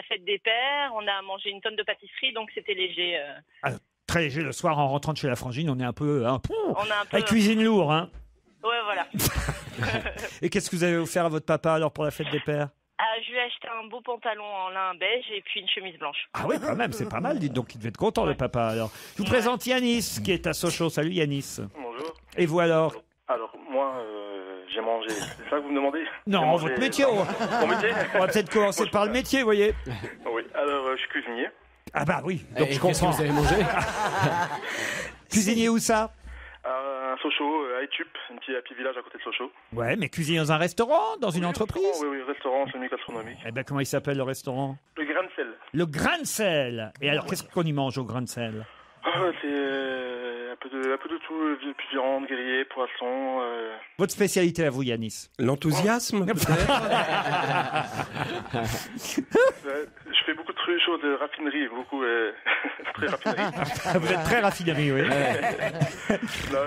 fête des pères, on a mangé une tonne de pâtisserie, donc c'était léger. Ah, très léger le soir en rentrant de chez la frangine, on est un peu. On a un peu. Elle cuisine lourd, hein. Ouais, voilà. Et qu'est-ce que vous avez offert à votre papa alors pour la fête des pères? Je lui ai acheté un beau pantalon en lin beige et puis une chemise blanche. Ah oui, quand même, c'est pas mal, dites donc, il devait être content le papa alors. Je vous présente Yanis, qui est à Sochaux. Salut Yanis. Bonjour. Et vous alors? Alors, moi, j'ai mangé. C'est ça que vous me demandez? Non, J'ai mangé- votre métier. Mon métier? On va peut-être commencer par le métier, vous voyez. Oui, alors, je suis cuisinier. Ah bah oui, donc Et je qu'est-ce que comprends. vous avez mangé? Cuisinier où ça? À Sochaux, à Etup, un petit village à côté de Sochaux. Ouais, mais cuisinier dans un restaurant, dans une entreprise? Oui, restaurant semi-gastronomique. Eh ben comment il s'appelle le restaurant? Le grain de sel. Le grain de sel. Et alors, qu'est-ce qu'on y mange au grain de sel? C'est un peu de tout, puis viande, grillée, poisson. Votre spécialité à vous, Yanis? L'enthousiasme, peut-être. Je fais beaucoup de choses de raffinerie, beaucoup très raffinerie. Vous êtes très raffinerie, oui. Là,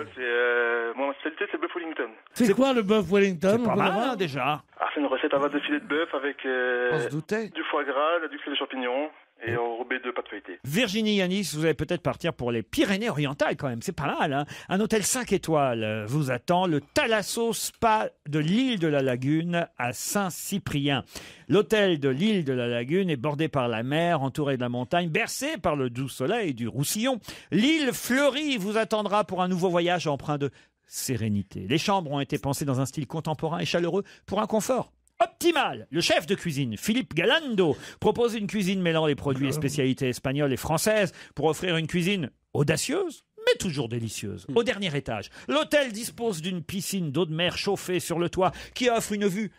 mon spécialité, c'est bœuf Wellington. C'est quoi le bœuf Wellington? C'est pas on peut mal, l'avoir hein, déjà. Ah, c'est une recette à base de filet de bœuf avec On se doutait. du foie gras, du filet de champignons et enrobé de pâte feuilletée. Virginie Yanis, vous allez peut-être partir pour les Pyrénées-Orientales quand même, c'est pas mal. Hein. Un hôtel 5 étoiles vous attend, le Thalasso Spa de l'île de la Lagune à Saint-Cyprien. L'hôtel de l'île de la Lagune est bordé par la mer, entouré de la montagne, bercé par le doux soleil du Roussillon. L'île fleurie vous attendra pour un nouveau voyage empreint de sérénité. Les chambres ont été pensées dans un style contemporain et chaleureux pour un confort optimal. Le chef de cuisine, Philippe Galando, propose une cuisine mêlant les produits et spécialités espagnoles et françaises pour offrir une cuisine audacieuse, mais toujours délicieuse. Au dernier étage, l'hôtel dispose d'une piscine d'eau de mer chauffée sur le toit qui offre une vue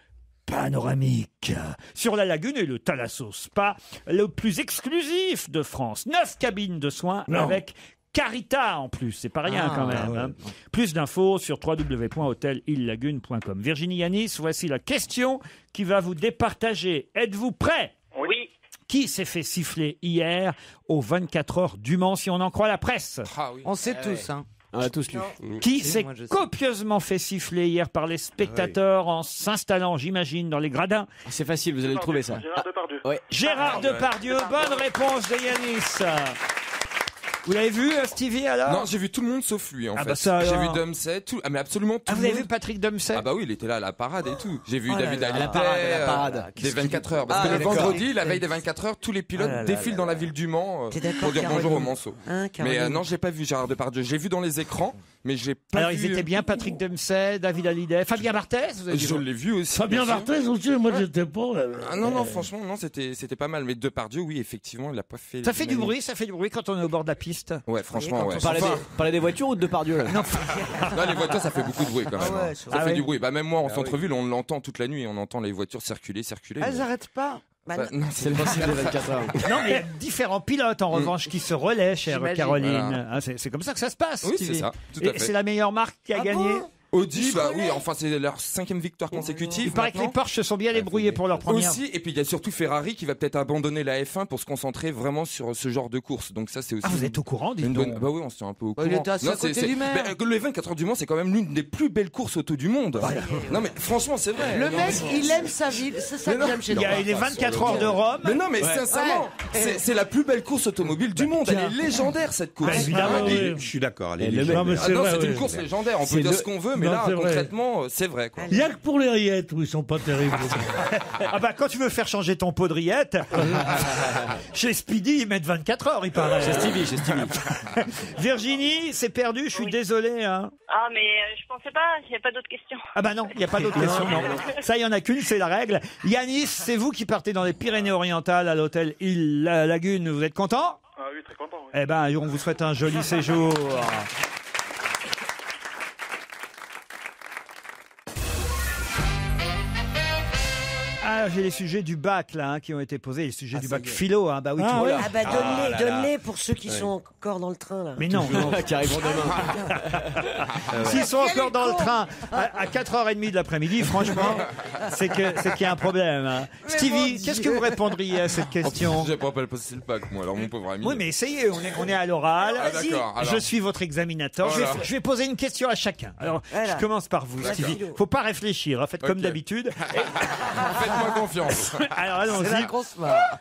panoramique sur la lagune et le Thalasso Spa, le plus exclusif de France. 9 cabines de soins avec Carita en plus, c'est pas rien quand même. Hein. Plus d'infos sur www.hotelillagune.com. Virginie Yanis, voici la question qui va vous départager. Êtes-vous prêts? Oui. Qui s'est fait siffler hier aux 24 heures du Mans, si on en croit la presse? On sait tous, hein. On a tous lu. Qui Si, s'est moi, je sais. copieusement fait siffler hier par les spectateurs en s'installant, j'imagine, dans les gradins? C'est facile, vous allez le trouver ça. Gérard Depardieu. Ouais. Gérard Depardieu, bonne réponse de Yanis. Vous l'avez vu, Stevie, alors? Non, j'ai vu tout le monde sauf lui, en Ah fait. bah ça J'ai vu alors. Dumset, tout, mais absolument tout Ah, le vous avez monde. vu Patrick Dumset? Ah bah oui, il était là à la parade et tout. J'ai vu Oh là David là. Hallyday, À la parade. des 24 heures. Parce Ah, que le d'accord. vendredi, la veille des 24 heures, tous les pilotes Oh là là défilent là dans là. la ville du Mans T'es d'accord, pour dire bonjour Caroline aux Manceaux. Hein, Mais Caroline non, j'ai pas vu Gérard Depardieu. J'ai vu dans les écrans, mais j'ai pas Alors, vu. ils étaient bien, Patrick Dumset, David Hallyday, Fabien Barthez, vous avez dit? Je l'ai vu aussi. Fabien bien sûr. Barthez aussi, moi j'étais pas. Ah non, franchement, non, c'était pas mal. Mais Depardieu, oui, effectivement, il a pas fait. Ça fait du bruit quand on est au bord de la piste. Ouais, franchement, ouais. Parler des voitures ou de Depardieu là? Non, les voitures, ça fait beaucoup de bruit quand même. ouais, hein. c'est Ça vrai. fait du bruit. Bah, même moi, en centre-ville, on l'entend toute la nuit. On entend les voitures circuler. Elles mais- n'arrêtent pas. Bah, Bah, non, C'est le principe des 24 heures. Non, mais il y a différents pilotes, en revanche, qui se relaient, chère J'imagine. Caroline. Voilà. Ah, c'est comme ça que ça se passe, Oui, Stevie. c'est ça, tout à Et fait. c'est la meilleure marque qui a Ah gagné. bon Audi, bah oui, enfin c'est leur 5e victoire consécutive. Il paraît que les maintenant. Porsche se sont bien débrouillés pour leur première. Aussi, et puis il y a surtout Ferrari qui va peut-être abandonner la F1 pour se concentrer vraiment sur ce genre de course. Donc ça c'est aussi. Ah, vous êtes au courant, dites une donc. bonne. Bah oui, on se tient un peu au Bah, courant. il était assis à côté du maire. Le 24 heures du Mans, c'est quand même l'une des plus belles courses auto du monde. Non mais franchement, c'est vrai. Le Non, mec, mais- il aime sa ville. C'est ça Mais que non, j'aime chez Il y lui. a les 24 heures de Rome. Mais non, mais sincèrement, c'est la plus belle course automobile du monde. Elle est légendaire cette course. Bah, évidemment. Ah, oui. Je suis d'accord, elle est Et le légère. Non, mais Ah c'est non, vrai, c'est une oui. course légendaire. On C'est peut dire le- ce qu'on veut, mais Non, là c'est vrai. concrètement, c'est vrai quoi. Il y a que pour les rillettes où ils sont pas terribles. Ah bah quand tu veux faire changer ton pot de rillettes, chez Speedy ils mettent 24 heures, il paraît. Chez Stevie. Virginie, c'est perdu, je suis désolé. Hein. Ah, mais je pensais pas, il n'y a pas d'autres questions. Ah bah non, il n'y a pas d'autre question. Non. Ça, il y en a qu'une, c'est la règle. Yanis, c'est vous qui partez dans les Pyrénées-Orientales à l'hôtel Île-Lagune. Vous êtes content? Ah oui, très content. Oui. Eh ben, on vous souhaite un joli séjour. Ah, j'ai les sujets du bac là hein, qui ont été posés, les sujets du bac philo. Hein. Bah oui, Ah, tu- ouais. Ah bah donne-les, donne-les pour ceux qui sont encore dans le train là. Mais non, Qui arriveront demain. s'ils sont encore dans le train à 4h30 de l'après-midi, franchement, c'est qu'il y a un problème. Hein. Stevie, qu'est-ce que vous répondriez à cette question? J'ai pas passé le bac, moi, alors mon pauvre ami. Oui, mais essayez, on est à l'oral. Ah, d'accord. Je Alors. suis votre examinateur. Voilà. Je vais poser une question à chacun. Alors, Voilà. je commence par vous, D'accord. Stevie. Faut pas réfléchir, hein, faites comme Ok. d'habitude. Faites-moi confiance. Alors, C'est là allons-y. qu'on se marre.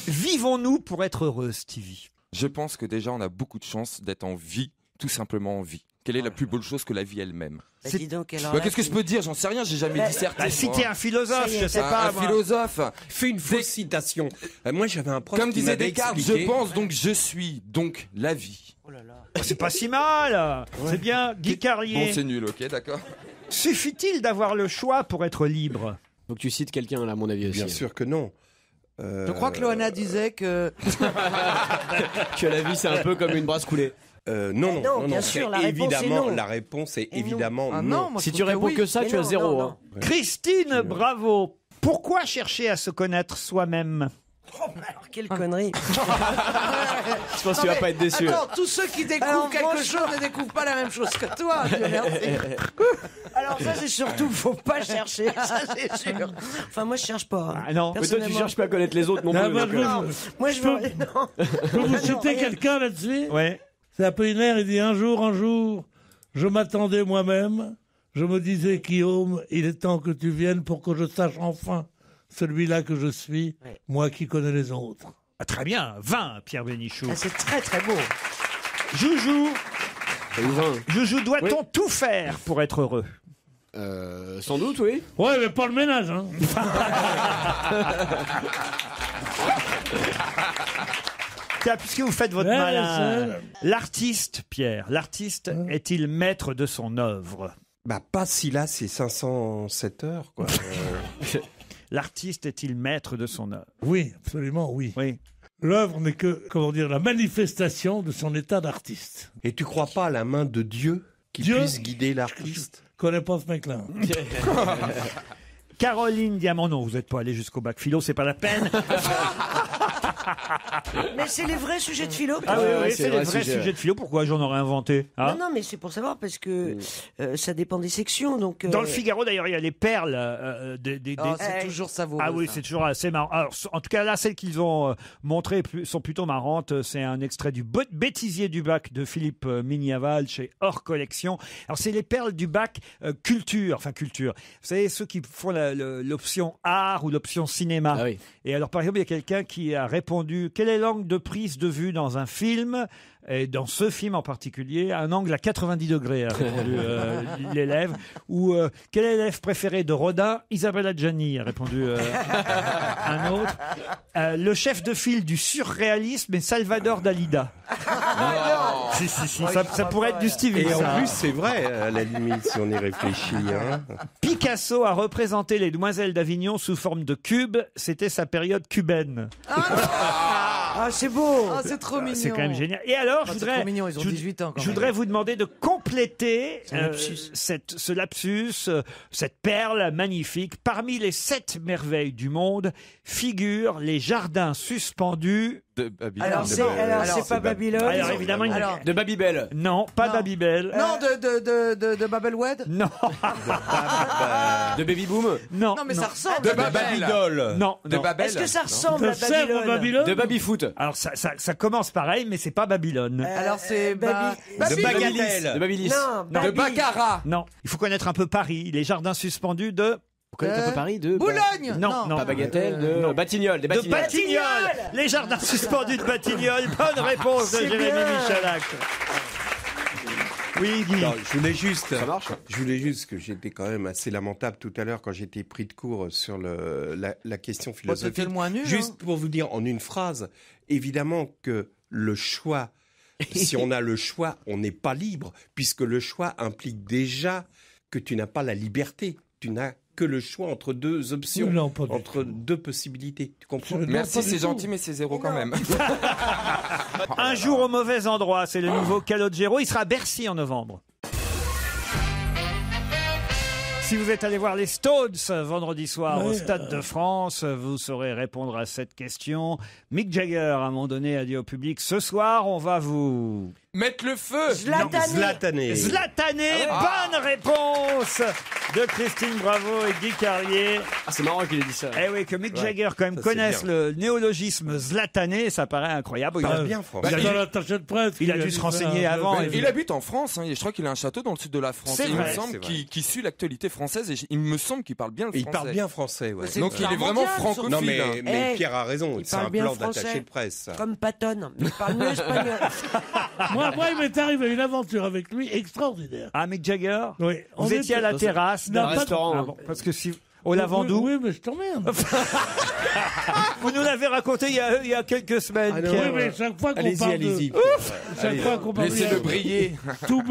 Vivons-nous pour être heureux, Stevie? Je pense que déjà, on a beaucoup de chance d'être en vie, tout simplement en vie. Quelle est la plus belle chose que la vie elle-même? Bah, dis donc, alors Bah, là, Qu'est-ce que je peux dire? J'en sais rien, j'ai jamais disserté. Bah, moi. citez un philosophe, Ça y est, je sais t'as- pas. Un moi. philosophe. Fais une fausse citation. Moi, j'avais un prof Comme qui disait m'avait Descartes, expliqué- je pense donc je suis, donc la vie. Oh, c'est pas si mal. C'est bien, Guy Carlier. Bon, c'est nul, ok, d'accord. Suffit-il d'avoir le choix pour être libre? Donc tu cites quelqu'un là, à mon avis aussi. Bien sûr que non. Je crois que Loana disait que. Que la vie c'est un peu comme une brasse coulée. Non, non, bien c'est sûr, la réponse est évidemment, non. la réponse est Et non. évidemment Ah non. non, moi, Si je tu trouve réponds oui. que ça, Mais tu as non, 0. non, hein. non. Christine, bravo. Pourquoi chercher à se connaître soi-même? Alors, quelle connerie. Je pense que tu vas pas être déçu. Attends, tous ceux qui découvrent Alors, quelque franchement- chose ne découvrent pas la même chose que toi. Dieu merci. Alors ça c'est surtout, faut pas chercher, ça c'est sûr. Enfin moi je cherche pas. hein. Ah non. Mais toi tu Personnellement. cherches pas à connaître les autres non Non, plus. moi, donc, je euh, veux- Moi je veux... Non. Je peux vous Non, citer rien. quelqu'un là-dessus. Ouais. C'est Apollinaire, il dit un jour, je m'attendais moi-même, je me disais, Guillaume, il est temps que tu viennes pour que je sache enfin celui-là que je suis, Ouais. moi qui connais les autres. Ah, très bien. 20, Pierre Bénichou. Ah, c'est très très beau. Joujou. t'as eu 20. Joujou, doit-on Oui. tout faire pour être heureux? Sans doute, oui. Ouais, mais pas le ménage, hein. Tiens, puisque vous faites votre Ouais, malin, l'artiste, Pierre, l'artiste est-il maître de son œuvre? Bah pas si là, c'est 507 heures, quoi. L'artiste est-il maître de son œuvre? Oui, absolument, oui. Oui. L'œuvre n'est que, comment dire, la manifestation de son état d'artiste. Et tu crois pas à la main de Dieu qui Dieu puisse guider l'artiste? Je connais pas ce mec-là. Caroline Diamant, non, vous n'êtes pas allé jusqu'au bac philo, c'est pas la peine. Mais c'est les vrais sujets de philo. Ah oui, c'est les vrais sujets de philo. Pourquoi j'en aurais inventé hein? Non, mais c'est pour savoir parce que ça dépend des sections. Donc, Dans le Figaro, d'ailleurs, il y a les perles c'est toujours savoureux. Ah oui, ça. c'est toujours assez marrant. Alors, en tout cas, là, celles qu'ils ont montrées sont plutôt marrantes. C'est un extrait du Bêtisier du bac de Philippe Mignaval chez Hors Collection. Alors, c'est les perles du bac culture. Vous savez, ceux qui font l'option art ou l'option cinéma. Ah oui. Et alors, par exemple, il y a quelqu'un qui a répondu: quelle est l'angle de prise de vue dans un film? Et dans ce film en particulier, un angle à 90 degrés, a répondu l'élève. Ou quel est l'élève préféré de Rodin? Isabelle Adjani, a répondu un autre. Le chef de file du surréalisme est Salvador Dalida. Si, ça pourrait être du Stevie. Et ça. en plus, c'est vrai, à la limite, si on y réfléchit. Hein. Picasso a représenté les demoiselles d'Avignon sous forme de cubes. C'était sa période cubaine. Ah, c'est beau. Ah, c'est trop mignon. C'est quand même génial. Et alors, c'est trop mignon, ils ont 18 ans quand je même. voudrais vous demander de compléter ce lapsus, cette perle magnifique. Parmi les 7 merveilles du monde figurent les jardins suspendus de Babylone. Alors, c'est pas Babylone. Alors, évidemment, De Babybel. non, pas Babybel. Non, de Babelwed. Non, De Baby Boom. non, Non, mais non. ça ressemble. De Babel. Non, De non. Babel. Est-ce que ça ressemble De à Sèvres, Babylone Babylone. De Babyfoot. Alors ça commence pareil, mais c'est pas Babylone. Alors c'est De De Bagatelle. Babyliss. Non, De Baby. Baccarat. Non, il faut connaître un peu Paris, les jardins suspendus de Vous connaissez un peu Paris de Boulogne. Non, non. Pas Bagatelle, de Non. Batignolles. Des de Batignolles. Batignolles. Les jardins suspendus de Batignolles. Bonne réponse de C'est Jérémy bien. Michalak. Oui, Guy. Non, je voulais juste, Ça que j'étais quand même assez lamentable tout à l'heure quand j'étais pris de court sur la question philosophique. c'était le moins nul, Juste hein. pour vous dire en une phrase, évidemment que le choix, si on a le choix, on n'est pas libre, puisque le choix implique déjà que tu n'as pas la liberté. Tu n'as que le choix entre deux options, Non, pas du entre deux possibilités. Tu comprends? Merci, c'est gentil, mais c'est zéro quand même. Un jour au mauvais endroit, c'est le nouveau Calogero. Il sera à Bercy en novembre. Si vous êtes allé voir les Stones vendredi soir au Stade de France, vous saurez répondre à cette question. Mick Jagger, à un moment donné, a dit au public: ce soir, on va vous... Mettre le feu. Zlatané. Bonne réponse de Christine Bravo et Guy Carlier. Ah, c'est marrant qu'il ait dit ça. Eh oui, que Mick Jagger quand même ça, c'est connaisse bien. le néologisme Zlatané, ça paraît incroyable. Parle bien français. Dans l'attaché de presse. Il a dû se renseigner avant. Il habite en France, hein, et je crois qu'il a un château dans le sud de la France. C'est Et il vrai, me semble qu'il suit l'actualité française et il me semble qu'il parle bien le Il français. parle bien français, ouais. C'est Donc il est vraiment mondial, francophile. Non, hein. mais Eh, Pierre a raison, il c'est parle un bien plan français. d'attaché de presse. ça. Comme Patton. Il parle mieux espagnol. Moi, il m'est arrivé une aventure avec lui extraordinaire. Ah, Mick Jagger. Oui. Vous étiez à la terrasse d'un Non, pas de- restaurant. Ah bon, parce que si... Au Lavandou. Oui, mais je t'emmerde. Vous nous l'avez raconté il y a quelques semaines. Ah non, Pierre. Oui, mais chaque fois qu'on Allez-y, parle allez-y. de... Chaque fois qu'on parle Laissez-le de... briller. Tous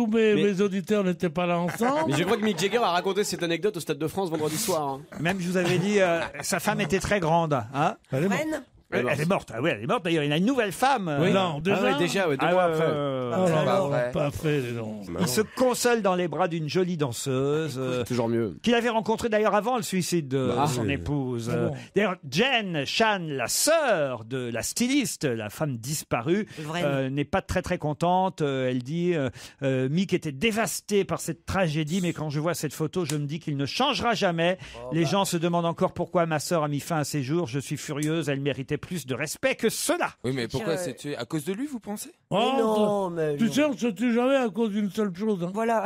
mes auditeurs n'étaient pas là ensemble. Mais je crois que Mick Jagger a raconté cette anecdote au Stade de France vendredi soir. Hein. Même je vous avais dit, sa femme était très grande. Hein. Reine. Elle est morte. Ah oui, elle est morte. D'ailleurs, il a une nouvelle femme. Non, déjà. Ah ouais, déjà, ouais, 2 Ah mois ouais, après. Oh là pas là, vrai. pas fait, les noms. Il se console dans les bras d'une jolie danseuse. Toujours mieux. Qu'il avait rencontré d'ailleurs avant le suicide de Ah, son oui. épouse. Ah bon. D'ailleurs, Jen Chan, la sœur de la styliste, la femme disparue, Vraiment. n'est pas très très contente. Elle dit Mick était dévasté par cette tragédie, mais quand je vois cette photo, je me dis qu'il ne changera jamais. Les gens se demandent encore pourquoi ma sœur a mis fin à ses jours. Je suis furieuse, elle méritait plus de respect que cela. Oui, mais pourquoi c'est tué? À cause de lui, vous pensez? Mais non, mais Tu non. sais, on se tue jamais à cause d'une seule chose. Hein. Voilà.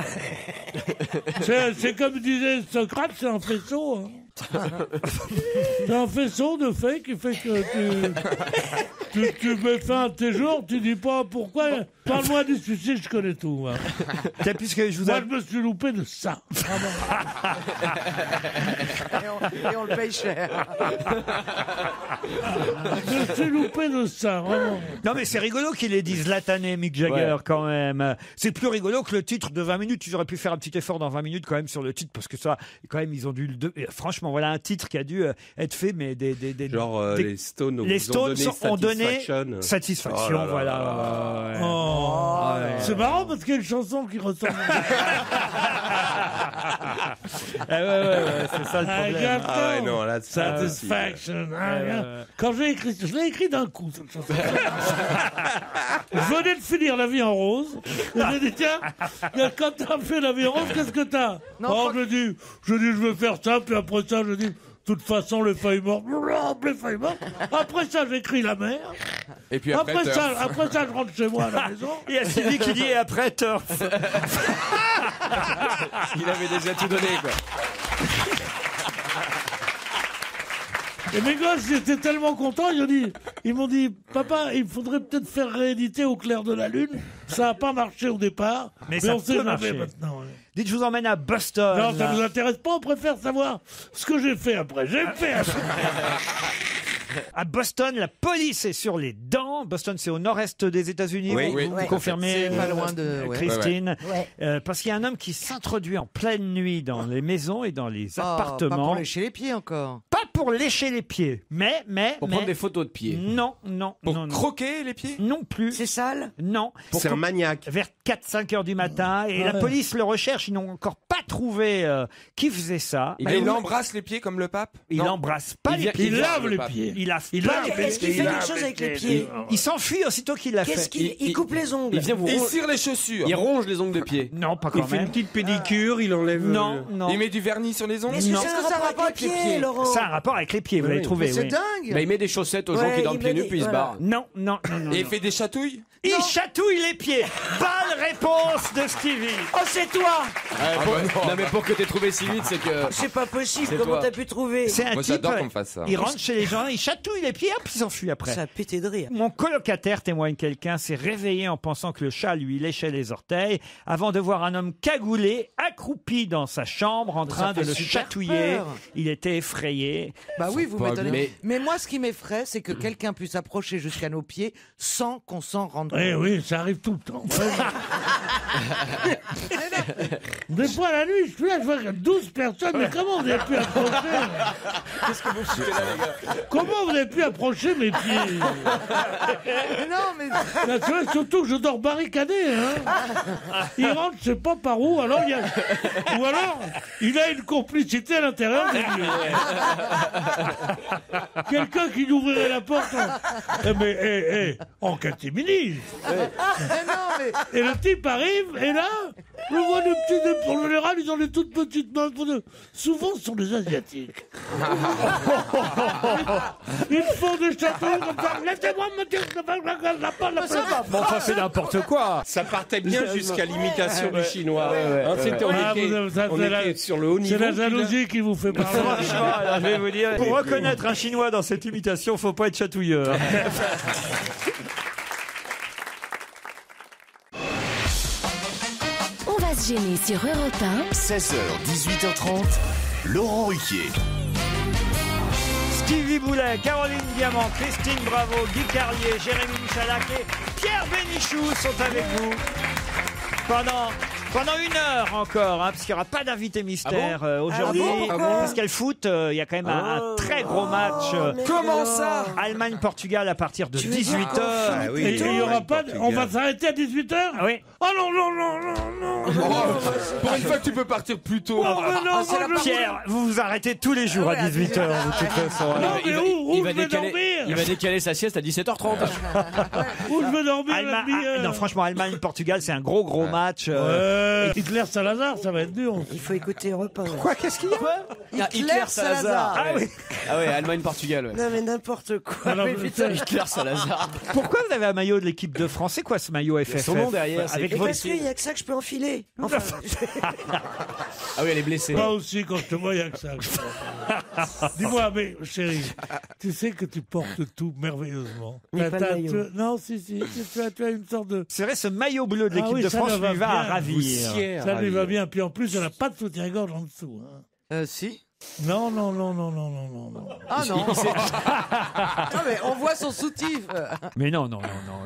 C'est comme disait Socrate, c'est un faisceau. Hein. C'est un faisceau de faits qui fait que tu mets fin à tes jours, tu dis pas pourquoi. Parle-moi du suicide, je connais tout. Hein. Tiens, puisque je vous Moi, ai... je me suis loupé de ça. Et on le paye cher. Je me suis loupé de ça, vraiment. Non mais c'est rigolo qu'il ait dit Zlatané, Mick Jagger, Ouais. quand même. C'est plus rigolo que le titre de 20 minutes. Ils auraient pu faire un petit effort dans 20 minutes quand même sur le titre, parce que ça, quand même, ils ont dû franchement, voilà un titre qui a dû être fait, mais Genre des- les Stones, les Stones ont donné Satisfaction. satisfaction, Oh là là voilà. là. Ouais. Oh. Ouais. C'est marrant parce qu'il y a une chanson qui ressemble. C'est ça le problème. Ah ouais, non, là, c'est Satisfaction. Quand je l'ai écrit d'un coup, cette chanson. Je venais de finir La vie en rose. Et j'ai dit, tiens, quand t'as fait La vie en rose, qu'est-ce que t'as? Je dis, je vais faire ça, puis après ça, je dis, de toute façon, les feuilles mortes. Les feuilles mortes. Après ça, j'écris La mer. Et puis après ça, je rentre chez moi à la maison. Il y a Sylvie qui dit, et après, Turf. Il avait déjà tout donné, quoi. Et mes gosses, j'étais tellement content, ils m'ont dit, papa, il faudrait peut-être faire rééditer Au clair de la lune. Ça n'a pas marché au départ, mais ça on sait peut marcher. jamais maintenant. Dites, je vous emmène à Boston. Non, ça ne vous intéresse pas, on préfère savoir ce que j'ai fait après. À Boston, la police est sur les dents. Boston, c'est au nord-est des États-Unis. Vous confirmez, C'est pas loin de Christine. Ouais. Parce qu'il y a un homme qui s'introduit en pleine nuit dans les maisons et dans les appartements. Pas pour lécher les pieds encore. Pas pour lécher les pieds, mais Pour prendre des photos de pieds. Non. Pour croquer les pieds? Non plus. C'est sale? Non. C'est un maniaque. Vers 4-5 heures du matin. Et la police le recherche. Ils n'ont encore pas trouvé qui faisait ça. Il embrasse les pieds comme le pape? Il n'embrasse pas les pieds. Il lave les pieds. Est-ce qu'il fait quelque chose avec les pieds? Il s'enfuit aussitôt qu'il l'a fait. Il coupe les ongles? Il cire les chaussures? Il ronge les ongles de pied. Non, pas Il quand fait une même. petite pédicure, il enlève... Non. Il met du vernis sur les ongles? Est-ce que ça a un rapport avec les pieds, Laurent? Ça a un rapport avec les pieds, vous l'avez trouvé. C'est Oui. dingue. Bah, il met des chaussettes aux gens qui dorment pieds nus, puis il se barre. Non. Et il fait des chatouilles? Il chatouille les pieds. Bonne réponse de Stevie. Oh, c'est toi! Non, mais pour que t'aies trouvé si vite, c'est que. C'est pas possible, C'est comment toi. t'as pu trouver? C'est un Moi, type. j'adore qu'on me fasse ça. Il rentre chez les gens, il chatouille les pieds, hop, il s'enfuit après. Ça a pété de rire. Mon colocataire, témoigne quelqu'un, s'est réveillé en pensant que le chat lui léchait les orteils avant de voir un homme cagoulé, accroupi dans sa chambre en train de fait le super chatouiller. peur. Il était effrayé. Bah oui, vous pas m'étonnez. bien. Mais moi, ce qui m'effraie, c'est que quelqu'un puisse approcher jusqu'à nos pieds sans qu'on s'en rende compte. Eh oui, ça arrive tout le temps. Des fois, la nuit, je suis là, je vois 12 personnes, mais comment vous avez pu approcher? Qu'est-ce que vous foutez là, les gars? Comment vous avez pu approcher mes pieds? Non, mais Là, tu vois, surtout que je dors barricadé. Il rentre, je sais pas par où, alors ou alors, il a une complicité à l'intérieur. Quelqu'un qui nous ouvrirait la porte. En catimini. Et le type arrive, et là, je vois des petits, pour le général, ils ont des toutes petites mains. Souvent, ce sont des Asiatiques. Ils font des chatouilles comme ça. Laissez-moi me dire que Bon, ça c'est n'importe quoi. Ça partait bien jusqu'à l'imitation du chinois. On était sur le haut niveau. C'est la jalousie qui vous fait parler. Franchement, alors, je vais vous dire, pour reconnaître un Chinois dans cette imitation, faut pas être chatouilleur. On va se gêner sur Europe 1. 16h, 18h30, Laurent Ruquier. Stevie Boulet, Caroline Diamant, Christine Bravo, Guy Carlier, Jérémy Michalak et Pierre Bénichou sont avec vous pendant 1 heure encore, parce qu'il n'y aura pas d'invité mystère aujourd'hui. Parce qu'elle foot, il y a quand même un très gros match. Comment ça? Allemagne-Portugal à partir de 18h. Et il y aura pas. On va s'arrêter à 18h? Oui. Oh non. Pour une fois que tu peux partir plus tôt. Pierre, vous vous arrêtez tous les jours à 18h de toute façon. Non, mais où je vais dormir? Il va décaler sa sieste à 17h30. Où je vais dormir? Non, franchement, Allemagne-Portugal, c'est un gros match. Hitler-Salazar, ça va être dur. Il faut écouter Europe 1. Quoi? Qu'est-ce qu'il y a? Hitler-Salazar. Ah oui. Ah ouais, Allemagne-Portugal. Ouais. Non, mais n'importe quoi. Alors, Mais putain. Hitler-Salazar. Pourquoi vous avez un maillot de l'équipe de France? C'est quoi ce maillot FFF? Son nom derrière, c'est Avec Et votre... parce qu'il y a que ça que je peux enfiler. Enfin, Ah oui, elle est blessée. Moi aussi, quand je te vois, il n'y a que ça. Dis-moi, mais chérie, tu sais que tu portes tout merveilleusement. Mais pas le maillot. Non, si, tu as une sorte de... C'est vrai, ce maillot bleu de l'équipe oui, de ça France lui va lui va à bien. ravir. Ça lui va bien. Puis en plus, elle n'a pas de soutien-gorge en dessous. si. Non. Ah non. Non, mais on voit son soutif. Mais non.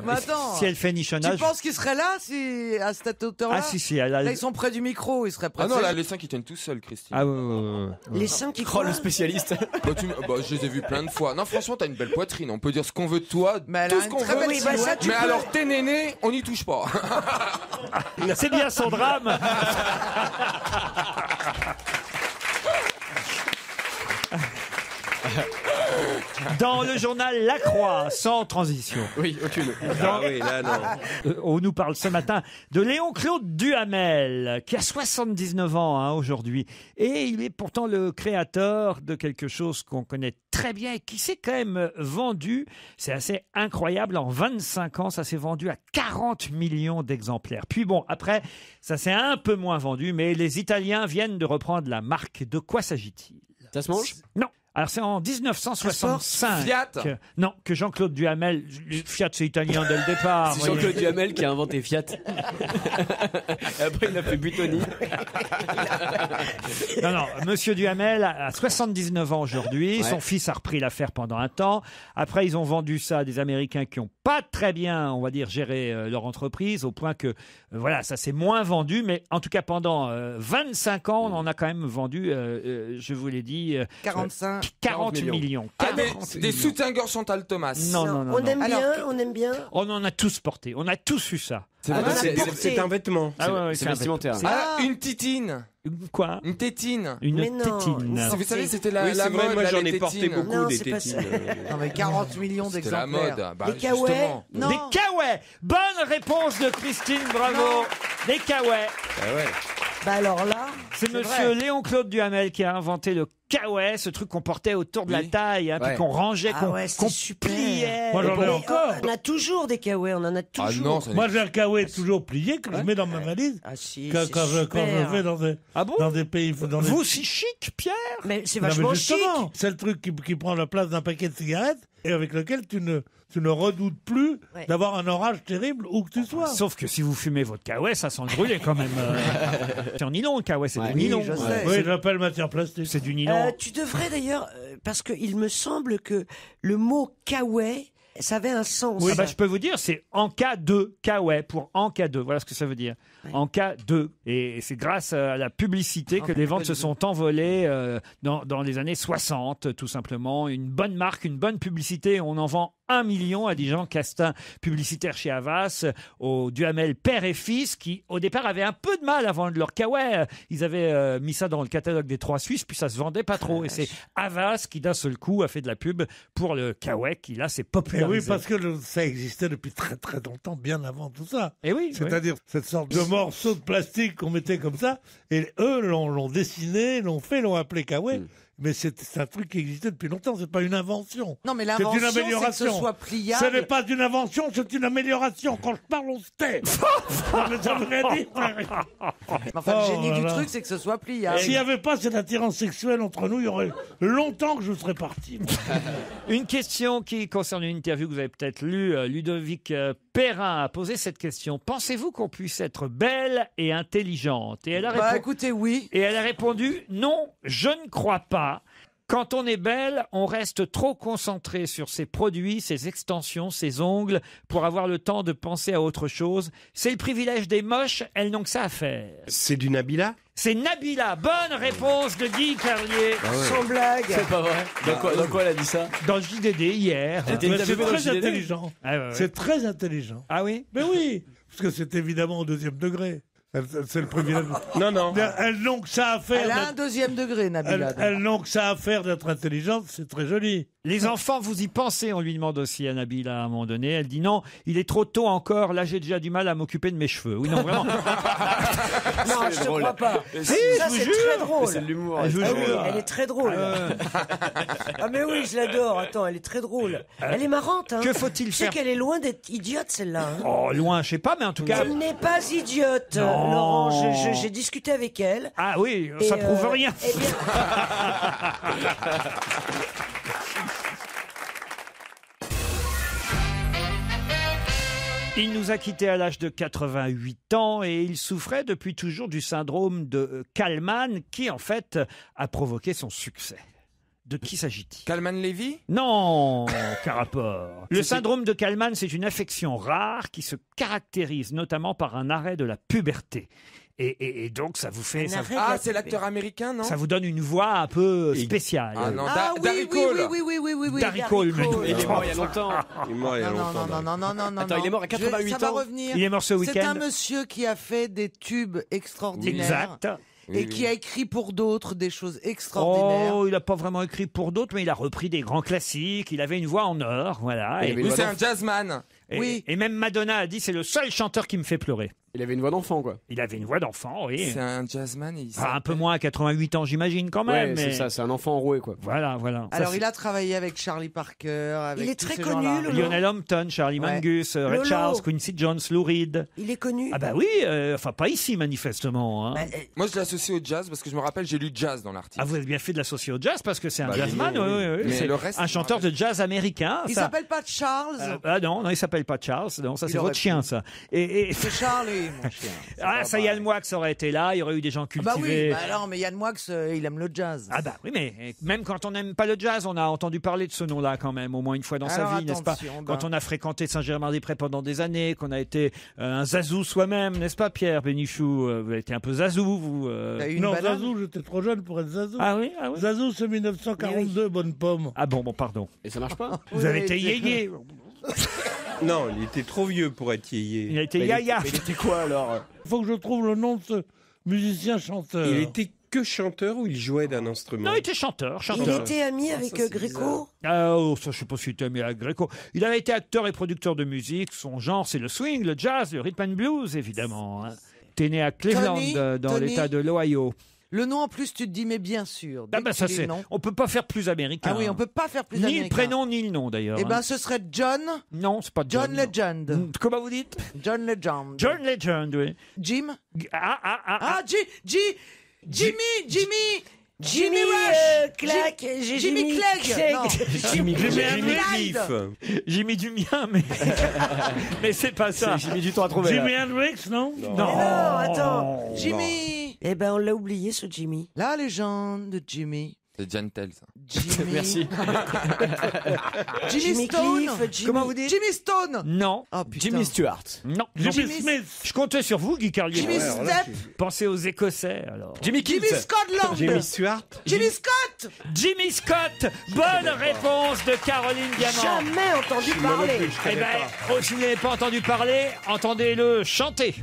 Mais attends. Si elle fait Tu nichonnage... penses qu'il serait là si à cette hauteur-là? Ah si, elle a... Là, ils sont près du micro, ils seraient près. Ah non, là, les seins qui tiennent tout seuls, Christine. Ah ouais. Les seins qui Oh, le spécialiste. Je les ai vus plein de fois. Non, franchement, t'as une belle poitrine. On peut dire ce qu'on veut de toi, Mais elle tout a ce une qu'on très veut. belle silhouette. Mais alors, tes nénés, on n'y touche pas. C'est bien son drame. Dans le journal La Croix, sans transition. Oui, aucune. On nous parle ce matin de Léon-Claude Duhamel, qui a 79 ans aujourd'hui. Et il est pourtant le créateur de quelque chose qu'on connaît très bien et qui s'est quand même vendu. C'est assez incroyable. En 25 ans, ça s'est vendu à 40 millions d'exemplaires. Puis bon, après, ça s'est un peu moins vendu, mais les Italiens viennent de reprendre la marque. De quoi s'agit-il? Ça se mange? Non. Alors c'est en 1965 Fiat. que Jean-Claude Duhamel, Fiat c'est italien dès le départ. C'est Jean-Claude Duhamel qui a inventé Fiat. Et après il a fait Buitoni. Non, Monsieur Duhamel a 79 ans aujourd'hui. Ouais. Son fils a repris l'affaire pendant un temps. Après ils ont vendu ça à des Américains qui n'ont pas très bien, on va dire, géré leur entreprise, au point que voilà, ça s'est moins vendu. Mais en tout cas pendant 25 ans, on en a quand même vendu, je vous l'ai dit, 40 millions. Des soutiens-gorge Chantal Thomas. Non. On aime bien. On en a tous porté. On a tous eu ça. C'est un vêtement. C'est vestimentaire. Une titine. Quoi? Une tétine. Une tétine. Vous savez, c'était la c'est vrai, mode. moi là, j'en les ai porté tétines. beaucoup des tétines. Non, mais 40 millions C'était la d'exemplaires. mode. Des kawaii. Non. Des kawaii. Bonne réponse de Christine, bravo. Des kawaii. Bah alors là, c'est monsieur Léon-Claude Duhamel qui a inventé le kawaii, ce truc qu'on portait autour de la taille, puis qu'on rangeait, qu'on pliait. Moi j'en ai encore. On a toujours des kawaii, on en a toujours. Moi j'ai un kawaii toujours plié que je mets dans ma valise. Ah si, quand je vais dans des pays. Vous si chic, Pierre. Mais c'est Non, mais vachement chic. justement, c'est le truc qui prend la place d'un paquet de cigarettes et avec lequel tu ne redoutes plus d'avoir un orage terrible où que tu sois. Sauf que si vous fumez votre kawaii, ça sent le brûler quand même. C'est en nylon, le kawaii, c'est du nylon. je sais. Oui, j'appelle matière plastique. C'est du nylon. Tu devrais d'ailleurs, parce qu'il me semble que le mot kawaii, ça avait un sens. Oui, je peux vous dire, c'est en cas de kawaii pour en cas de. Voilà ce que ça veut dire. En cas de. Et c'est grâce à la publicité que les ventes se sont envolées dans les années 60, tout simplement. Une bonne marque, une bonne publicité. On en vend 1 million, a dit Jean Castin, publicitaire chez Havas, au Duhamel père et fils, qui au départ avaient un peu de mal à vendre leur kawaii. Ils avaient mis ça dans le catalogue des 3 Suisses, puis ça se vendait pas trop. Et c'est Havas qui d'un seul coup a fait de la pub pour le kawaii, qui là s'est popularisé. Oui, parce que ça existait depuis très très longtemps, bien avant tout ça. Et oui, c'est-à-dire cette sorte de morceau de plastique qu'on mettait comme ça, et eux l'ont dessiné, l'ont appelé kawaii. Mais c'est un truc qui existait depuis longtemps, c'est pas une invention. Non, mais l'invention, c'est une amélioration. c'est que ce soit pliable. Ce n'est pas une invention, c'est une amélioration. Quand je parle, on se tait. Mais ça veut rien dire. Enfin, le génie du truc, c'est que ce soit pliable. S'il n'y avait pas cette attirance sexuelle entre nous, il y aurait longtemps que je serais parti. Une question qui concerne une interview que vous avez peut-être lue. Ludovic Perrin a posé cette question. Pensez-vous qu'on puisse être belle et intelligente? Et elle a répondu, écoutez, oui. Et elle a répondu, non, je ne crois pas. Quand on est belle, on reste trop concentré sur ses produits, ses extensions, ses ongles, pour avoir le temps de penser à autre chose. C'est le privilège des moches, elles n'ont que ça à faire. C'est du Nabila? C'est Nabila. Bonne réponse de Guy Carlier. Sans blague. C'est pas vrai. Dans quoi elle a dit ça? Dans le JDD hier. C'est très intelligent. C'est très intelligent. Ah oui? Mais oui, parce que c'est évidemment au 2e degré. C'est le privilège. Non. Elles n'ont que ça à faire. Elle a un 2e degré, Nabila. Elles n'ont que ça à faire d'être intelligentes, c'est très joli. Les enfants, vous y pensez? On lui demande aussi à Nabila à un moment donné. Elle dit non, il est trop tôt encore. Là, j'ai déjà du mal à m'occuper de mes cheveux. Oui, non, vraiment. Non, je te crois pas. Si, ça, je vous c'est jure. très drôle. C'est de l'humour. Je vous Ah oui, jure. elle est très drôle. Ah mais oui, je l'adore. Attends, elle est très drôle. Elle est marrante. Hein. Que faut-il Tu sais faire? qu'elle est loin d'être idiote, celle-là. Hein. Oh, loin, je sais pas, mais en tout cas. Elle n'est pas idiote, Non. Laurent. J'ai discuté avec elle. Ah oui, ça prouve rien. Eh bien... Il nous a quittés à l'âge de 88 ans et il souffrait depuis toujours du syndrome de Kallmann qui, en fait, a provoqué son succès. De qui s'agit-il? Kallmann-Lévy? Non, quel rapport. Le syndrome de Kallmann, c'est une affection rare qui se caractérise notamment par un arrêt de la puberté. Et donc, ça vous fait... Ah, c'est l'acteur américain, non? Ça vous donne une voix un peu spéciale. Ah non, oui, Darry Cole. oui. Darry Cole, mais Il est mort il y a longtemps. Il est mort il y a longtemps. Non. Attends, il est mort à 88 Ça va ans. revenir. Il est mort ce C'est week-end. un monsieur qui a fait des tubes extraordinaires. Exact. Et qui a écrit pour d'autres des choses extraordinaires. Oh, il n'a pas vraiment écrit pour d'autres, mais il a repris des grands classiques. Il avait une voix en or, voilà. Ou c'est un jazzman. Oui. Et même Madonna a dit c'est le seul chanteur qui me fait pleurer. Il avait une voix d'enfant, quoi. Il avait une voix d'enfant, oui. C'est un jazzman. Un peu moins à 88 ans, j'imagine, quand même. Ouais, c'est ça, c'est un enfant enroué, quoi. Voilà. Alors, il a travaillé avec Charlie Parker. Avec il est tous très ces connu, gens-là. Lolo. Lionel Hampton, Charlie Mingus, Ray Lolo. Charles, Quincy Jones, Lou Reed. Il est connu. Ah bah oui, enfin pas ici, manifestement. Hein. Moi, je l'associe au jazz parce que je me rappelle, j'ai lu jazz dans l'article. Ah, vous avez bien fait de l'associer au jazz parce que c'est un Bah, jazzman, oui. oui. Mais C'est le reste, un je chanteur me de jazz américain. Il ça. s'appelle pas Charles. Ah non, il s'appelle pas Charles. Non, ça Il c'est aurait votre chien, pu. ça. Et... C'est Charlie, mon chien. Ah, ça, Yann Moix aurait été là, il y aurait eu des gens Bah cultivés. oui, non, mais Yann Moix, il aime le jazz. Ah bah oui, mais même quand on n'aime pas le jazz, on a entendu parler de ce nom-là quand même, au moins une fois dans sa Alors, vie, n'est-ce pas? attention, Quand on a fréquenté Saint-Germain-des-Prés pendant des années, qu'on a été un zazou soi-même, n'est-ce pas, Pierre Bénichou? Vous avez été un peu zazou, vous Non, Zazou, j'étais trop jeune pour être Zazou. Ah oui, Zazou, c'est 1942, bonne pomme. Ah bon, pardon. Et ça marche pas? Vous avez été yéyé. Non, il était trop vieux pour être yéyé. Il a été yaya. Mais il était quoi, alors? Il faut que je trouve le nom de ce musicien-chanteur. Il était que chanteur ou il jouait d'un instrument? Non, il était chanteur. Il était ami avec Gréco. Ah, ça, je sais pas si tu aimé à Gréco. Il avait été acteur et producteur de musique. Son genre, c'est le swing, le jazz, le rhythm and blues, évidemment. Hein. T'es né à Cleveland, dans Tony. l'état de l'Ohio. Le nom en plus, tu te dis, mais bien sûr. Ah bah ça c'est. On peut pas faire plus américain. Ah oui, on peut pas faire plus ni américain. le prénom ni le nom d'ailleurs. Eh ben, ce serait John. Non, c'est pas John. John Legend. Comment vous dites? John Legend. John Legend, oui. Jim. Ah, Jimmy Rush. Clack. Jimmy Clegg. Non. Jimmy Clyde. Jimmy du mien, mais mais c'est pas ça. J'ai mis du temps à trouver. Jimi Hendrix, non? Non, attends. Jimmy. Eh ben, on l'a oublié, ce Jimmy. La légende de Jimmy. C'est Gentle, ça. Jimmy. Merci. Jimmy Stone. Comment vous dites? Jimmy Stone. Non. Oh, putain. Jimmy Stewart. Non. Jimmy Smith. Je comptais sur vous, Guy Carlier. Jimmy Step. Pensez aux Écossais, alors. Jimmy Kidd. Jimmy Scotland. Jimmy Stewart. Jimmy Scott. Jimmy Scott. Bonne réponse de Caroline Diamant. Jamais entendu parler. Eh ben, si vous n'avez pas entendu parler, entendez-le chanter.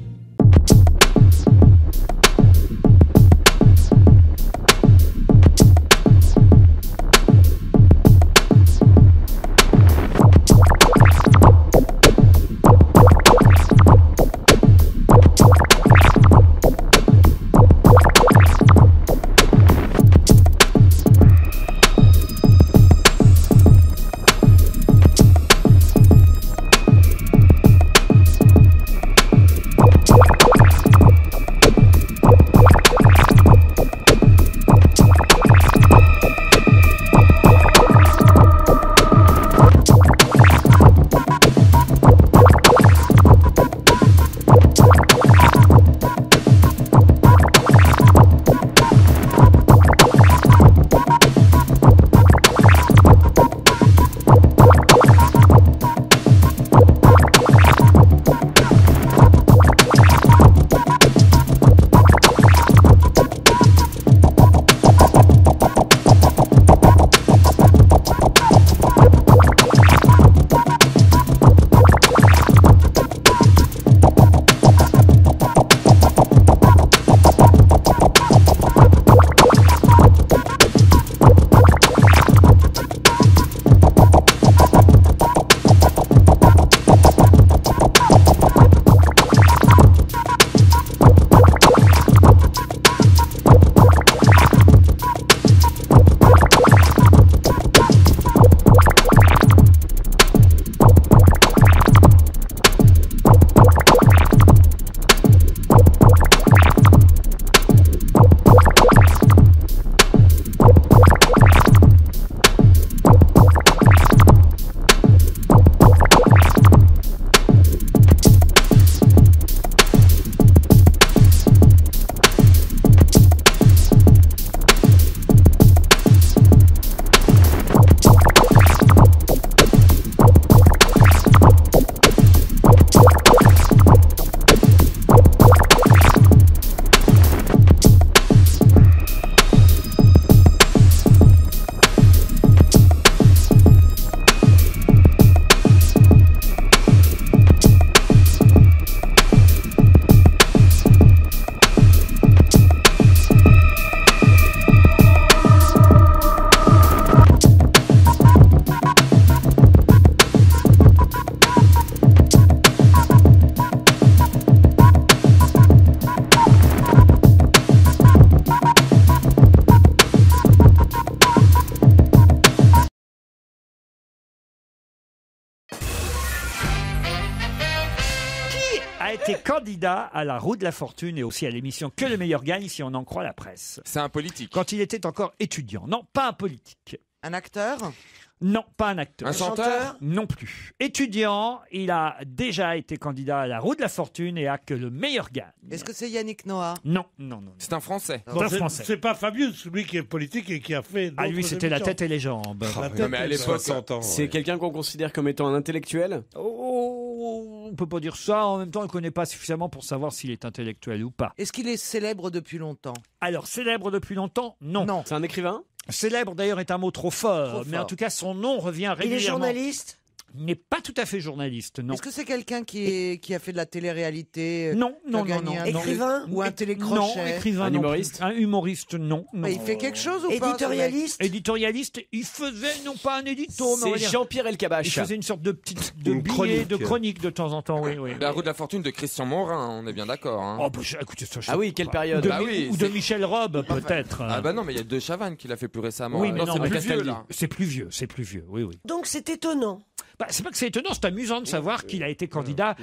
a été candidat à la Roue de la Fortune et aussi à l'émission Que le meilleur gagne, si on en croit la presse. C'est un politique. Quand il était encore étudiant. Non, pas un politique. Un acteur? Non, pas un acteur. Un chanteur? Non plus. Étudiant, il a déjà été candidat à la Roue de la Fortune et à Que le meilleur gagne. Est-ce que c'est Yannick Noah? Non, non, non. C'est un Français. C'est un Français. C'est pas Fabius, celui qui est politique et qui a fait. Ah, lui, d'autres c'était la émissions. tête et les jambes. Non, mais à l'époque, C'est quelqu'un qu'on considère comme étant un intellectuel. Oh, on peut pas dire ça. En même temps, on ne connaît pas suffisamment pour savoir s'il est intellectuel ou pas. Est-ce qu'il est célèbre depuis longtemps? Alors, célèbre depuis longtemps? Non. Non. C'est un écrivain. Célèbre, d'ailleurs, est un mot trop fort. Trop Mais en fort. tout cas, son nom revient Il est régulièrement. journaliste? Il n'est pas tout à fait journaliste, non. Est-ce que c'est quelqu'un qui a fait de la télé-réalité? Non, non, qui a non, gagné non. un Écrivain? Ou un Non, télécrochet? écrivain, Un non humoriste plus. Un humoriste, non. non. Mais il fait quelque chose ou pas? Éditorialiste? Éditorialiste, il faisait non pas un édito, mais on va C'est dire- Jean-Pierre il Elkabbach. faisait une sorte de petite de Une billet, chronique. de chronique de temps en temps, oui, oui. la roue de la fortune de Christian Morin, on est bien d'accord. Hein. Oh, bah, écoutez, ça, je Ah sais oui, quelle pas. période? Ou de, Bah oui, ou de c'est- Michel Robe, peut-être. Ah bah non, mais il y a De Chavannes qui l'a fait plus récemment. Oui, mais non, c'est mais plus vieux, Castaldi. là. C'est plus vieux, oui, oui. Donc c'est étonnant. Bah, c'est pas que c'est étonnant, c'est amusant de savoir qu'il a été candidat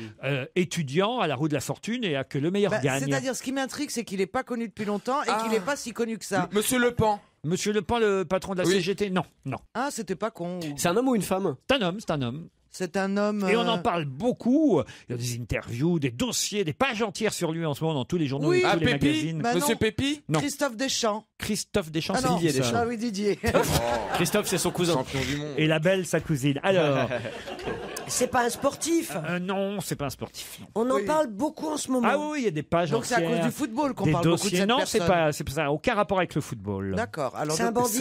étudiant à la Roue de la Fortune et à Que le meilleur Bah, gagne. c'est-à-dire, ce qui m'intrigue, c'est qu'il n'est pas connu depuis longtemps et qu'il n'est pas si connu que ça. Monsieur Le Pen. Monsieur Le Pen, le patron de la Oui. CGT, non, non. Ah, c'était pas con. C'est un homme ou une femme? C'est un homme, c'est un homme. C'est un homme. Et on en parle beaucoup. Il y a des interviews, des dossiers, des pages entières sur lui en ce moment dans tous les journaux Oui. et tous Ah, les Pépi magazines. Bah Monsieur non. Pépi. Non. Christophe Deschamps. Christophe Deschamps, Ah c'est non, Didier Deschamps. Ah oui, Didier. Christophe, c'est son cousin. Champion du monde. Et la belle, sa cousine. Alors, C'est pas un sportif. non, c'est pas un sportif. non. On en parle beaucoup en ce moment. Ah oui, il y a des pages Donc c'est à entières. cause du football qu'on des parle beaucoup de dossiers. cette Non, personne. c'est pas ça. Aucun rapport avec le football. D'accord. Alors C'est un donc- bandit.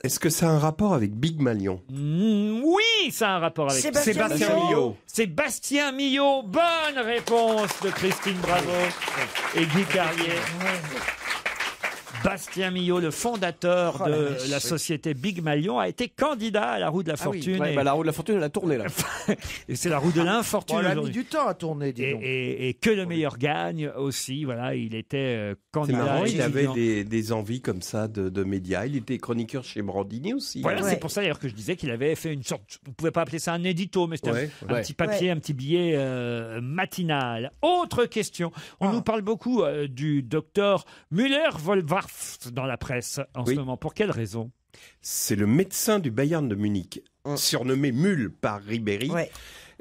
Est-ce que ça a un rapport avec Big Malion? Oui, ça a un rapport avec Sébastien Millot. Sébastien Millot. Bonne réponse de Christine Bravo et Guy Carlier. Bastien Millot, le fondateur de la société Big Malion, a été candidat à la Roue de la Ah oui. Fortune. Ouais, et, bah, la roue de la fortune, elle a tourné là. et c'est la Roue de l'infortune Bon, elle a mis aujourd'hui. du temps à tourner, dis donc. Et Que le meilleur gagne aussi. Voilà, il était C'est candidat. marrant, il avait étudiant. des envies comme ça de médias. Il était chroniqueur chez Brandini aussi. Voilà, Ouais. c'est pour ça d'ailleurs que je disais qu'il avait fait une sorte. On ne pouvait pas appeler ça un édito, mais c'était Ouais, un ouais. petit papier, un petit billet matinal. Autre question. On nous parle beaucoup du docteur Müller-Wohlwarth dans la presse en Oui. ce moment. Pour quelle raison? C'est le médecin du Bayern de Munich, surnommé Mule par Ribéry. Ouais.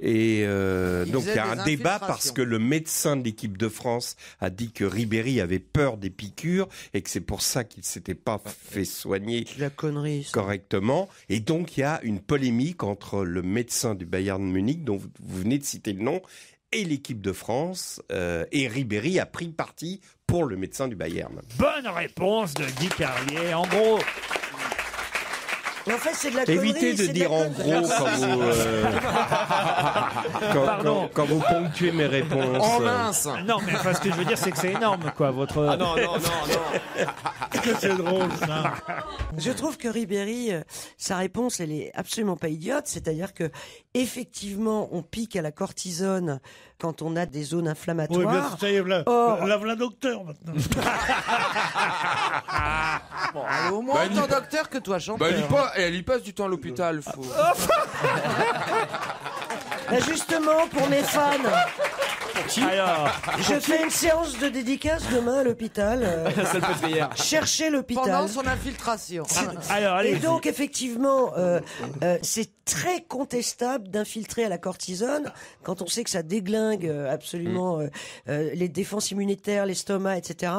Et Il donc il y faisait a des un débat infiltrations. parce que le médecin de l'équipe de France a dit que Ribéry avait peur des piqûres et que c'est pour ça qu'il s'était pas fait soigner La connerie. ça. correctement. Et donc il y a une polémique entre le médecin du Bayern de Munich, dont vous venez de citer le nom, et l'équipe de France. Et Ribéry a pris parti pour le médecin du Bayern. Bonne réponse de Guy Carlier. En gros, Mais en fait, c'est de la connerie. Évitez de c'est la dire en connerie. gros Pardon. quand vous ponctuez mes réponses. En mince. non, mais enfin, ce que je veux dire, c'est que c'est énorme, quoi. Votre. Ah non, non, non, non. C'est drôle, ça. Je trouve que Ribéry, sa réponse, elle est absolument pas idiote. C'est-à-dire que, effectivement, on pique à la cortisone quand on a des zones Oui, bien inflammatoires. sûr, ça y est, voilà. Or- La docteur, maintenant. Bon, elle est au moins Bah, autant il- docteur que toi, chanteur. Bah, elle y passe du temps à l'hôpital. Faut... Bah, justement, pour mes fans, Alors, je fais une séance de dédicace demain à l'hôpital. Salpêtrière. Cherchez l'hôpital. Pendant son infiltration. alors, Et allez. donc, effectivement, c'est très contestable d'infiltrer à la cortisone quand on sait que ça déglingue absolument les défenses immunitaires, l'estomac, etc.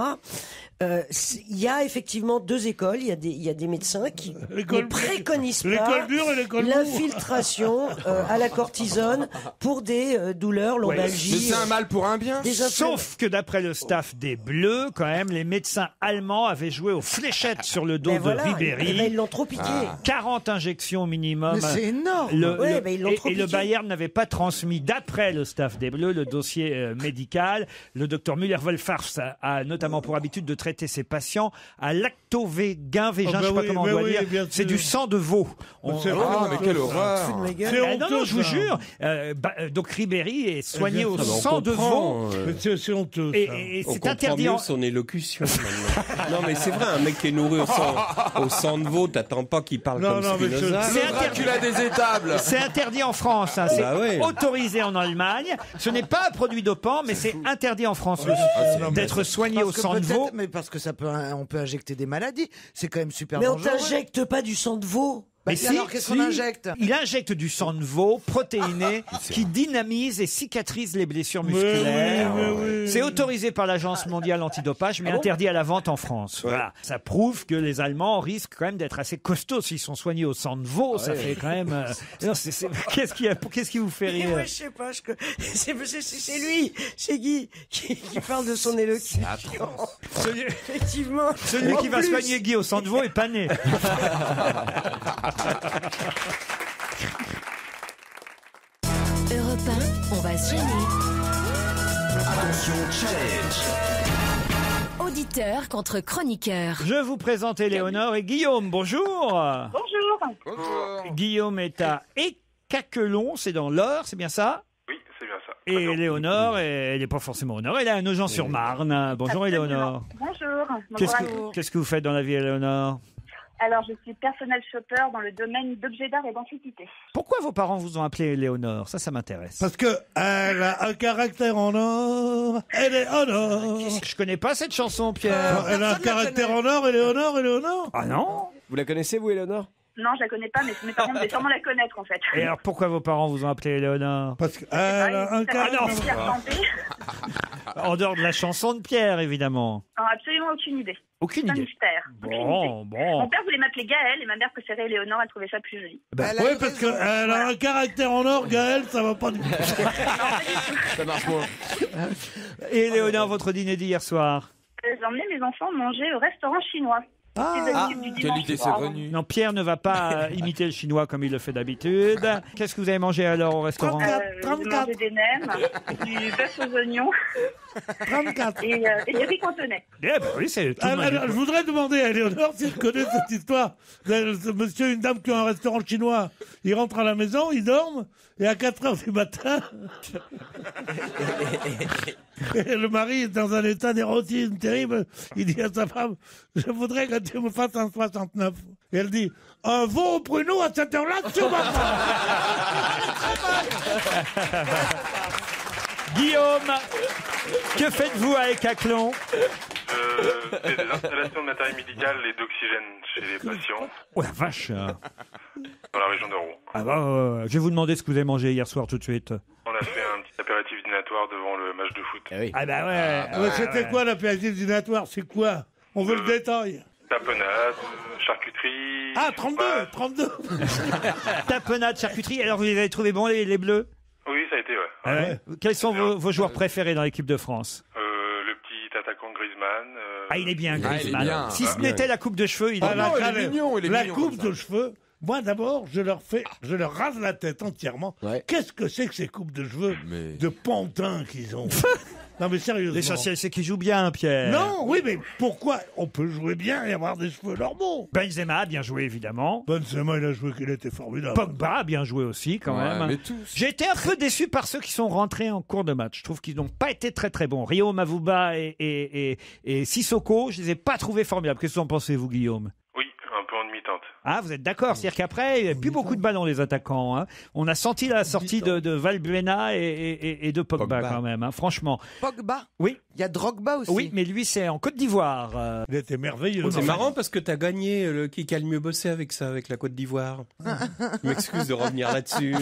Il y a effectivement deux écoles. Il y a des médecins qui ne L'école- préconisent l'école pas dure et l'école mou. l'infiltration à la cortisone pour des douleurs, Mais lombalgies. c'est un mal pour un bien. Sauf que d'après le staff des Bleus, quand même, les médecins allemands avaient joué aux fléchettes sur le dos Ben voilà, de eh Ribéry. ben, ils l'ont trop piqué. 40 injections au minimum. Mais c'est énorme. Ouais, ben, ils l'ont trop et le piqué. Bayern n'avait pas transmis, d'après le staff des Bleus, le dossier médical. Le docteur Müller-Wohlfarth a notamment pour habitude de traiter traiter ses patients à lacto-végin, je sais pas comment on doit dire. C'est du sang de veau. Mais quelle horreur. Non, je vous jure. Donc Ribéry est soigné au sang de veau. C'est honteux. Et On c'est comprend interdit. mieux son élocution maintenant. Non mais c'est vrai, un mec qui est nourri au sang de veau, t'attends pas qu'il parle comme Spinoza. C'est Dracula des étables. C'est interdit en France. Hein. C'est ouais. autorisé en Allemagne. Ce n'est pas un produit dopant, mais c'est interdit en France d'être soigné au sang de veau. Mais parce que on peut injecter des maladies. C'est quand même super Mais on dangereux. t'injecte pas du sang de veau. Mais alors, qu'est-ce qu'on injecte? Il injecte du sang de veau protéiné qui dynamise et cicatrise les blessures musculaires. C'est autorisé par l'Agence mondiale antidopage, mais interdit à la vente en France. Voilà. Ça prouve que les Allemands risquent quand même d'être assez costauds s'ils sont soignés au sang de veau. Ça fait quand même. Non, qu'est-ce qui vous fait rire? Moi, je sais pas. C'est lui, c'est Guy qui parle de son élocution. Effectivement. Celui qui va soigner Guy au sang de veau est pas né. Europe 1, on va se gêner. Attention, challenge. Auditeur contre chroniqueur. Je vous présente Éléonore et Guillaume. Bonjour. Bonjour. Guillaume est à Écaquelon, c'est dans l'Eure, c'est bien ça? Oui, c'est bien ça. Et Éléonore, elle n'est pas forcément au Nord, elle est à Nogent-sur-Marne. Bonjour Éléonore. Bonjour. Qu'est-ce que vous faites dans la vie, Éléonore? Alors, je suis personnel shopper dans le domaine d'objets d'art et d'antiquité. Pourquoi vos parents vous ont appelé Éléonore? Ça m'intéresse. Parce que elle a un caractère en or, elle est en or. Je connais pas cette chanson, Pierre. Elle a un caractère en or, Éléonore. Ah non? Vous la connaissez, vous, Éléonore? Non, je la connais pas, mais mes parents devaient sûrement la connaître, en fait. Et alors, pourquoi vos parents vous ont appelé Éléonore? Parce qu'elle a un caractère. En dehors de la chanson de Pierre, évidemment. Non, absolument aucune idée. Aucune C'est un idée. mystère. Bon. Mon père voulait m'appeler Gaël et ma mère préférait Éléonore, elle trouvait ça plus joli. Oui, parce qu'elle a un caractère en or, Gaël, ça va pas du tout. Ça marche moins. Et Éléonore, votre dîner d'hier soir? J'ai emmené mes enfants manger au restaurant chinois. Quelle idée saugrenue. Non, Pierre ne va pas imiter le chinois comme il le fait d'habitude. Qu'est-ce que vous avez mangé alors au restaurant? J'ai mangé des nems, du bœuf aux oignons 34. et des riz cantonais. Eh ben oui, c'est tout Je voudrais demander à Éléonore si elle connaît cette histoire. Ce monsieur et une dame qui ont un restaurant chinois. Ils rentrent à la maison, ils dorment, et à 4h du matin, et le mari est dans un état d'érotisme terrible. Il dit à sa femme, je voudrais que tu me fasses un 69. Et elle dit, un veau au pruneau à cette heure-là, tu m'as Guillaume, que faites-vous à Écaquelon? Je fais des installations de matériel médical et d'oxygène chez les patients Oh la vache! dans la région de Rouen. Ah bah, je vais vous demander ce que vous avez mangé hier soir tout de suite. On a fait un petit apéritif dînatoire devant le match de foot. Ah bah ouais. Ouais, c'était quoi l'apéritif dînatoire? C'est quoi? On veut le détail. Tapenade, charcuterie. Ah, 32. Tapenade, charcuterie. Alors vous les avez trouvés bons, les bleus? Oui, ça a été, ouais. Ah ouais. Quels sont vos joueurs préférés dans l'équipe de France? Le petit attaquant Griezmann. Ah, il est bien, il est Griezmann. bien. Si ce n'était la coupe de cheveux, il est la mignon coupe comme ça. de cheveux. Moi, d'abord, je leur rase la tête entièrement. Ouais. Qu'est-ce que c'est que ces coupes de cheveux de pantin qu'ils ont? Non, mais sérieusement. L'essentiel, c'est qu'il joue bien, Pierre. Non, oui, mais pourquoi on peut jouer bien et avoir des cheveux normaux? Benzema a bien joué, évidemment. Benzema, il a joué qu'il était formidable. Pogba a bien joué aussi, quand même. Mais tous. J'ai été un peu déçu par ceux qui sont rentrés en cours de match. Je trouve qu'ils n'ont pas été très très bons. Rio Mavuba et Sissoko, je les ai pas trouvés formidables. Qu'est-ce que vous en pensez, vous, Guillaume? Oui, un peu en demi-teinte. Ah, vous êtes d'accord? C'est-à-dire qu'après, il n'y a plus beaucoup de ballons, les attaquants. Hein. On a senti la sortie de Valbuena et de Pogba quand même, hein, franchement. Pogba? Oui. Il y a Drogba aussi. Oui, mais lui, c'est en Côte d'Ivoire. Il était merveilleux. C'est marrant parce que t'as gagné le qui a le mieux bossé avec ça, avec la Côte d'Ivoire. Je m'excuse de revenir là-dessus.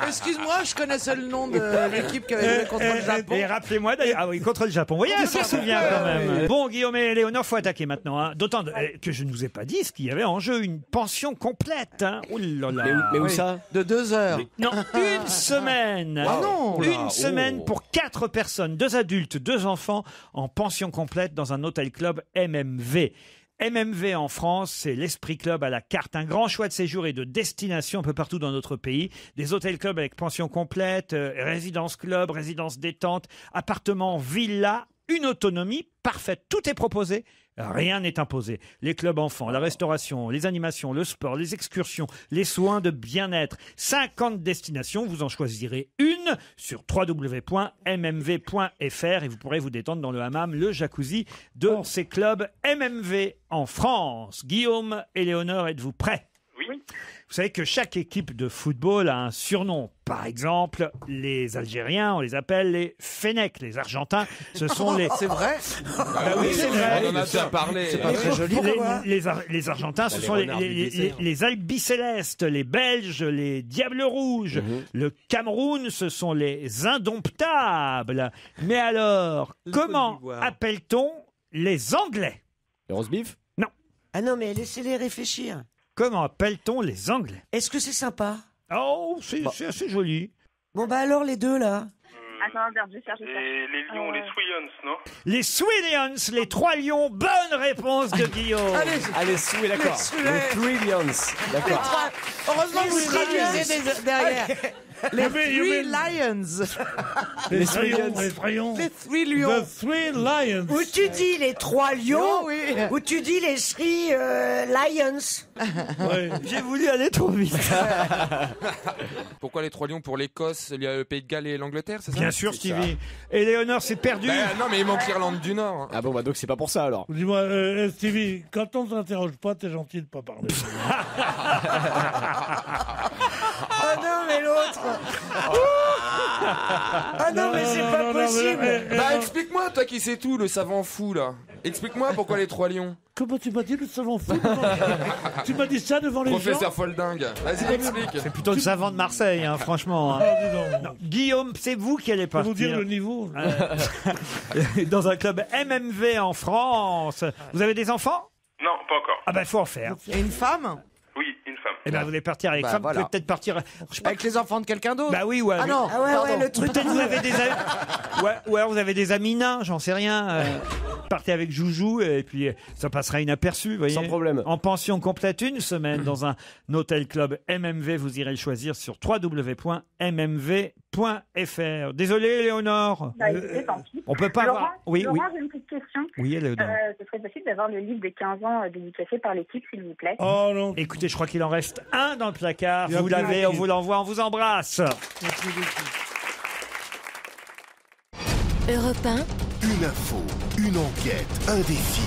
Excuse-moi, je connaissais le nom de l'équipe qui avait joué contre le Japon. Et rappelez-moi d'ailleurs, ah oui, contre le Japon. Vous voyez, elle s'en souvient quand même. Bon, Guillaume et Léonore, faut attaquer maintenant. Hein. D'autant que je ne vous ai pas dit ce qu'il y avait en jeu, une pension complète. Hein. Oh là là. Mais où ça? De 2 heures. Non, une semaine. Ah non. Une semaine pour 4 personnes, 2 adultes, 2 enfants, en pension complète dans un hôtel-club MMV. MMV en France, c'est l'Esprit Club à la carte. Un grand choix de séjour et de destination un peu partout dans notre pays. Des hôtels-clubs avec pension complète, résidence club, résidence détente, appartements, villas, une autonomie parfaite. Tout est proposé. Rien n'est imposé. Les clubs enfants, la restauration, les animations, le sport, les excursions, les soins de bien-être. 50 destinations, vous en choisirez une sur www.mmv.fr et vous pourrez vous détendre dans le hammam, le jacuzzi de ces clubs MMV en France. Guillaume et Léonore, êtes-vous prêts ? Oui. Vous savez que chaque équipe de football a un surnom. Par exemple, les Algériens, on les appelle les Fennecs. Les Argentins, ce sont les... C'est vrai Bah oui, c'est vrai. On en a déjà parlé. C'est pas très joli. Les Argentins, ce sont les Albicélestes, les Belges, les Diables Rouges. Le Cameroun, ce sont les Indomptables. Mais alors, comment appelle-t-on les Anglais ? Le roast beef ? Non. Ah non, mais laissez-les réfléchir. Comment appelle-t-on les Anglais ? Est-ce que c'est sympa ? Oh, c'est assez joli. Bon, bah alors, les deux, là. Attends, regarde, je cherche. Les lions, les Swillions, non? Les Swillions, les 3 lions. Bonne réponse de Guillaume. Allez, d'accord. Les Swillions. D'accord. Heureusement que vous traduisez derrière. Les Three Lions. Les Swillions. Les Three Lions. The Three Lions. Ou tu dis les 3 lions, oui. ou tu dis les Three Lions. Ouais. J'ai voulu aller trop vite. Pourquoi les 3 lions? Pour l'Écosse, le Pays de Galles et l'Angleterre, c'est ça? Bien sûr, Stevie. Et Léonore s'est perdue. Non, mais il manque l'Irlande du Nord. Ah bon, bah donc c'est pas pour ça alors. Dis-moi, Stevie, quand on s'interroge pas, t'es gentil de pas parler. Oh non, mais l'autre. Ah non, mais c'est pas possible. Bah explique-moi, toi qui sais tout, le savant fou là. Explique-moi pourquoi les 3 lions. Comment tu m'as dit le savant fou Tu m'as dit ça devant les gens. Professeur Folding, vas-y explique. C'est plutôt le savant de Marseille, hein, franchement. Hein. Non. Guillaume, c'est vous qui allez Je vais vous partir dire le niveau. dans un club MMV en France. Vous avez des enfants? Non, pas encore. Ah ben, faut en faire. Et une femme? Oui, une femme. Eh ben, vous allez partir avec Bah, femme, voilà. vous pouvez peut-être partir... Je sais pas. Avec les enfants de quelqu'un d'autre? Bah oui, ouais. Ah non, Ah ouais, pardon. le truc. Peut-être vous avez des amis... ou alors vous avez des amis nains, j'en sais rien. Partez avec Joujou et puis ça passera inaperçu, vous voyez. Sans problème. En pension complète une semaine dans un hôtel club MMV, vous irez le choisir sur www.mmv.fr. Désolé, Léonore. Bah, écoutez, tant pis. On peut pas Laurent, avoir... Oui, Laurent, oui. j'ai une petite question. Oui, Léonore. Ce serait possible d'avoir le livre des 15 ans dédicacé par l'équipe, s'il vous plaît? Oh non. Écoutez, je crois qu'il en reste un dans le placard. Il y a Vous plus l'avez, de- on vous l'envoie, on vous embrasse. Europe 1, Une info, une enquête, un défi.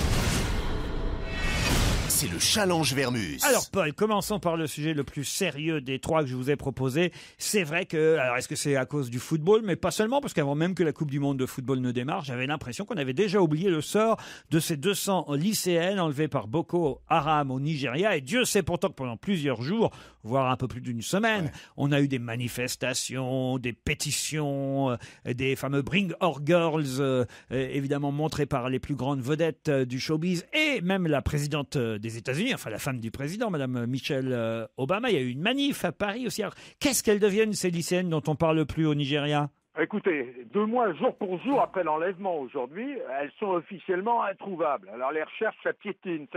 C'est le challenge Vermus. Alors Paul, commençons par le sujet le plus sérieux des 3 que je vous ai proposés. C'est vrai que, alors est-ce que c'est à cause du football, mais pas seulement, parce qu'avant même que la Coupe du Monde de football ne démarre, j'avais l'impression qu'on avait déjà oublié le sort de ces 200 lycéennes enlevées par Boko Haram au Nigeria. Et Dieu sait pourtant que pendant plusieurs jours, voire un peu plus d'une semaine, on a eu des manifestations, des pétitions, des fameux Bring Our Girls, évidemment montrés par les plus grandes vedettes du showbiz, et même la présidente des États-Unis, enfin la femme du président, Madame Michelle Obama. Il y a eu une manif à Paris aussi. Alors, qu'est-ce qu'elles deviennent, ces lycéennes dont on parle plus au Nigeria? Écoutez, 2 mois jour pour jour après l'enlèvement aujourd'hui, elles sont officiellement introuvables. Alors les recherches, ça piétine.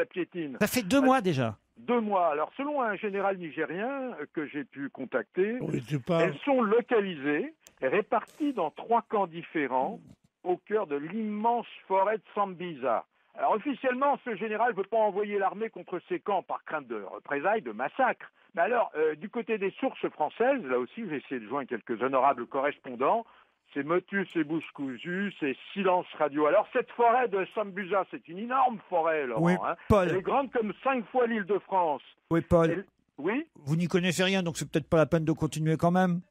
Ça fait 2 mois déjà. 2 mois. Alors selon un général nigérien que j'ai pu contacter, Oui, tu parles. elles sont localisées et réparties dans 3 camps différents au cœur de l'immense forêt de Sambisa. Alors officiellement, ce général ne veut pas envoyer l'armée contre ces camps par crainte de représailles, de massacres. Mais alors, du côté des sources françaises, là aussi j'ai essayé de joindre quelques honorables correspondants, c'est motus et bouche cousue, c'est silence radio. Alors cette forêt de Sambusa, c'est une énorme forêt, Laurent. Oui, hein. Paul. Elle est grande comme 5 fois l'île de France. Oui, Paul. Oui. Vous n'y connaissez rien, donc c'est peut-être pas la peine de continuer quand même.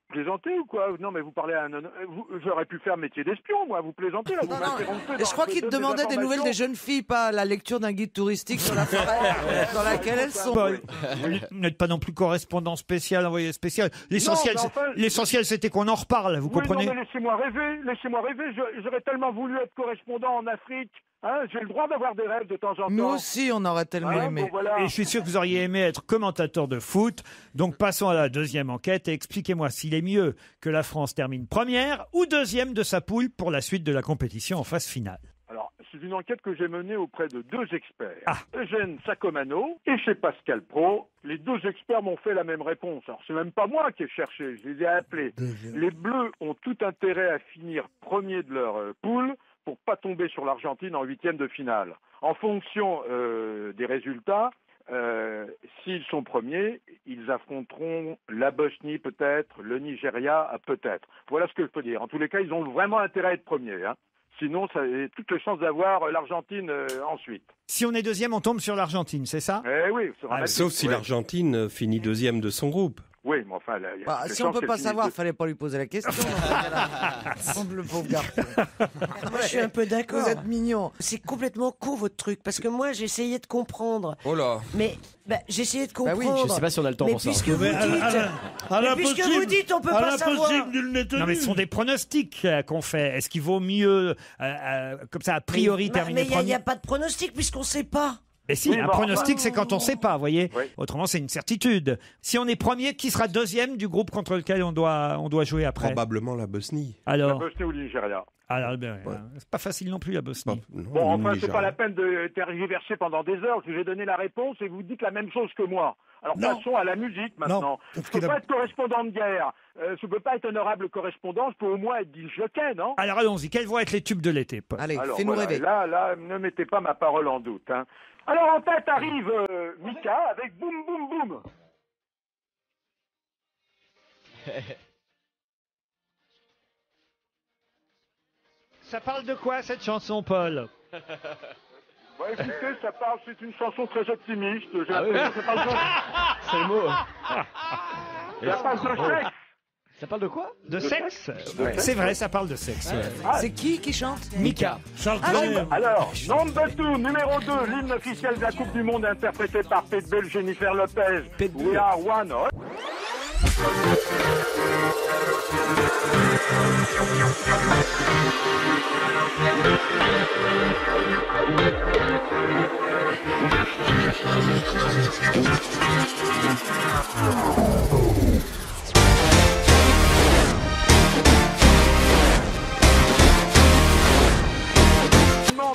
Plaisantez ou quoi? Non, mais vous parlez à un... J'aurais pu faire métier d'espion, moi. Vous plaisantez, là. Vous m'interrompez. Et je crois qu'il te demandait des nouvelles des jeunes filles, pas la lecture d'un guide touristique sur la forêt dans laquelle elles sont. Paul, vous n'êtes pas non plus correspondant spécial, envoyé spécial. L'essentiel, Non, mais enfin, l'essentiel, c'était qu'on en reparle, vous comprenez? Non, mais laissez-moi rêver. J'aurais tellement voulu être correspondant en Afrique. Hein, j'ai le droit d'avoir des rêves de temps en temps. Nous aussi, on aurait tellement aimé. Bon, voilà. Et je suis sûr que vous auriez aimé être commentateur de foot. Donc passons à la deuxième enquête et expliquez-moi s'il est mieux que la France termine première ou deuxième de sa poule pour la suite de la compétition en phase finale. Alors, c'est une enquête que j'ai menée auprès de 2 experts. Eugène Sacomano et chez Pascal Pro. Les 2 experts m'ont fait la même réponse. Alors, c'est même pas moi qui ai cherché, je les ai appelés. Les Bleus ont tout intérêt à finir premier de leur poule pour pas tomber sur l'Argentine en huitième de finale. En fonction des résultats, s'ils sont premiers, ils affronteront la Bosnie peut-être, le Nigeria peut-être. Voilà ce que je peux dire. En tous les cas, ils ont vraiment intérêt à être premiers. Sinon, ça a toutes les chances d'avoir l'Argentine ensuite. Si on est deuxième, on tombe sur l'Argentine, c'est ça? Eh oui. Sauf si l'Argentine finit deuxième de son groupe. Oui, mais enfin... si on peut pas savoir, fallait pas lui poser la question. Le pauvre garçon. Moi, je suis un peu d'accord. Vous êtes mignon. C'est complètement con, votre truc. Parce que moi, j'essayais de comprendre. Oh là. Mais j'essayais de comprendre. oui, je sais pas si on a le temps mais pour ça. Puisque vous dites, on peut pas savoir. Non, mais ce sont des pronostics qu'on fait. Est-ce qu'il vaut mieux, comme ça, a priori, terminer premier? Mais il n'y a pas de pronostic, puisqu'on sait pas. Et si, un pronostic, c'est quand on ne sait pas, vous voyez. Oui. Autrement, c'est une certitude. Si on est premier, qui sera deuxième du groupe contre lequel on doit jouer après? Probablement la Bosnie. Alors, la Bosnie ou le Nigeria. Alors, c'est pas facile non plus, la Bosnie. Bon, enfin, c'est pas la peine de tergiverser pendant des heures. Je vous ai donné la réponse et vous dites la même chose que moi. Alors, passons à la musique maintenant. Je ne peux pas être correspondant de guerre. Je ne peux pas être honorable correspondant. Je peux au moins être disjockey, non? Alors, allons-y. Quels vont être les tubes de l'été, Paul? Allez, fais-nous rêver. Là, ne mettez pas ma parole en doute. Alors, en tête arrive Mika avec Boum Boum Boum. Ça parle de quoi, cette chanson, Paul? Écoutez, c'est une chanson très optimiste. C'est le mot. Ça parle de sexe. Ça parle de quoi? De sexe. C'est vrai, ça parle de sexe. C'est qui chante? Mika. Alors, number 2, numéro 2, l'hymne officiel de la Coupe du Monde interprété par Pitbull, Jennifer Lopez. We are one.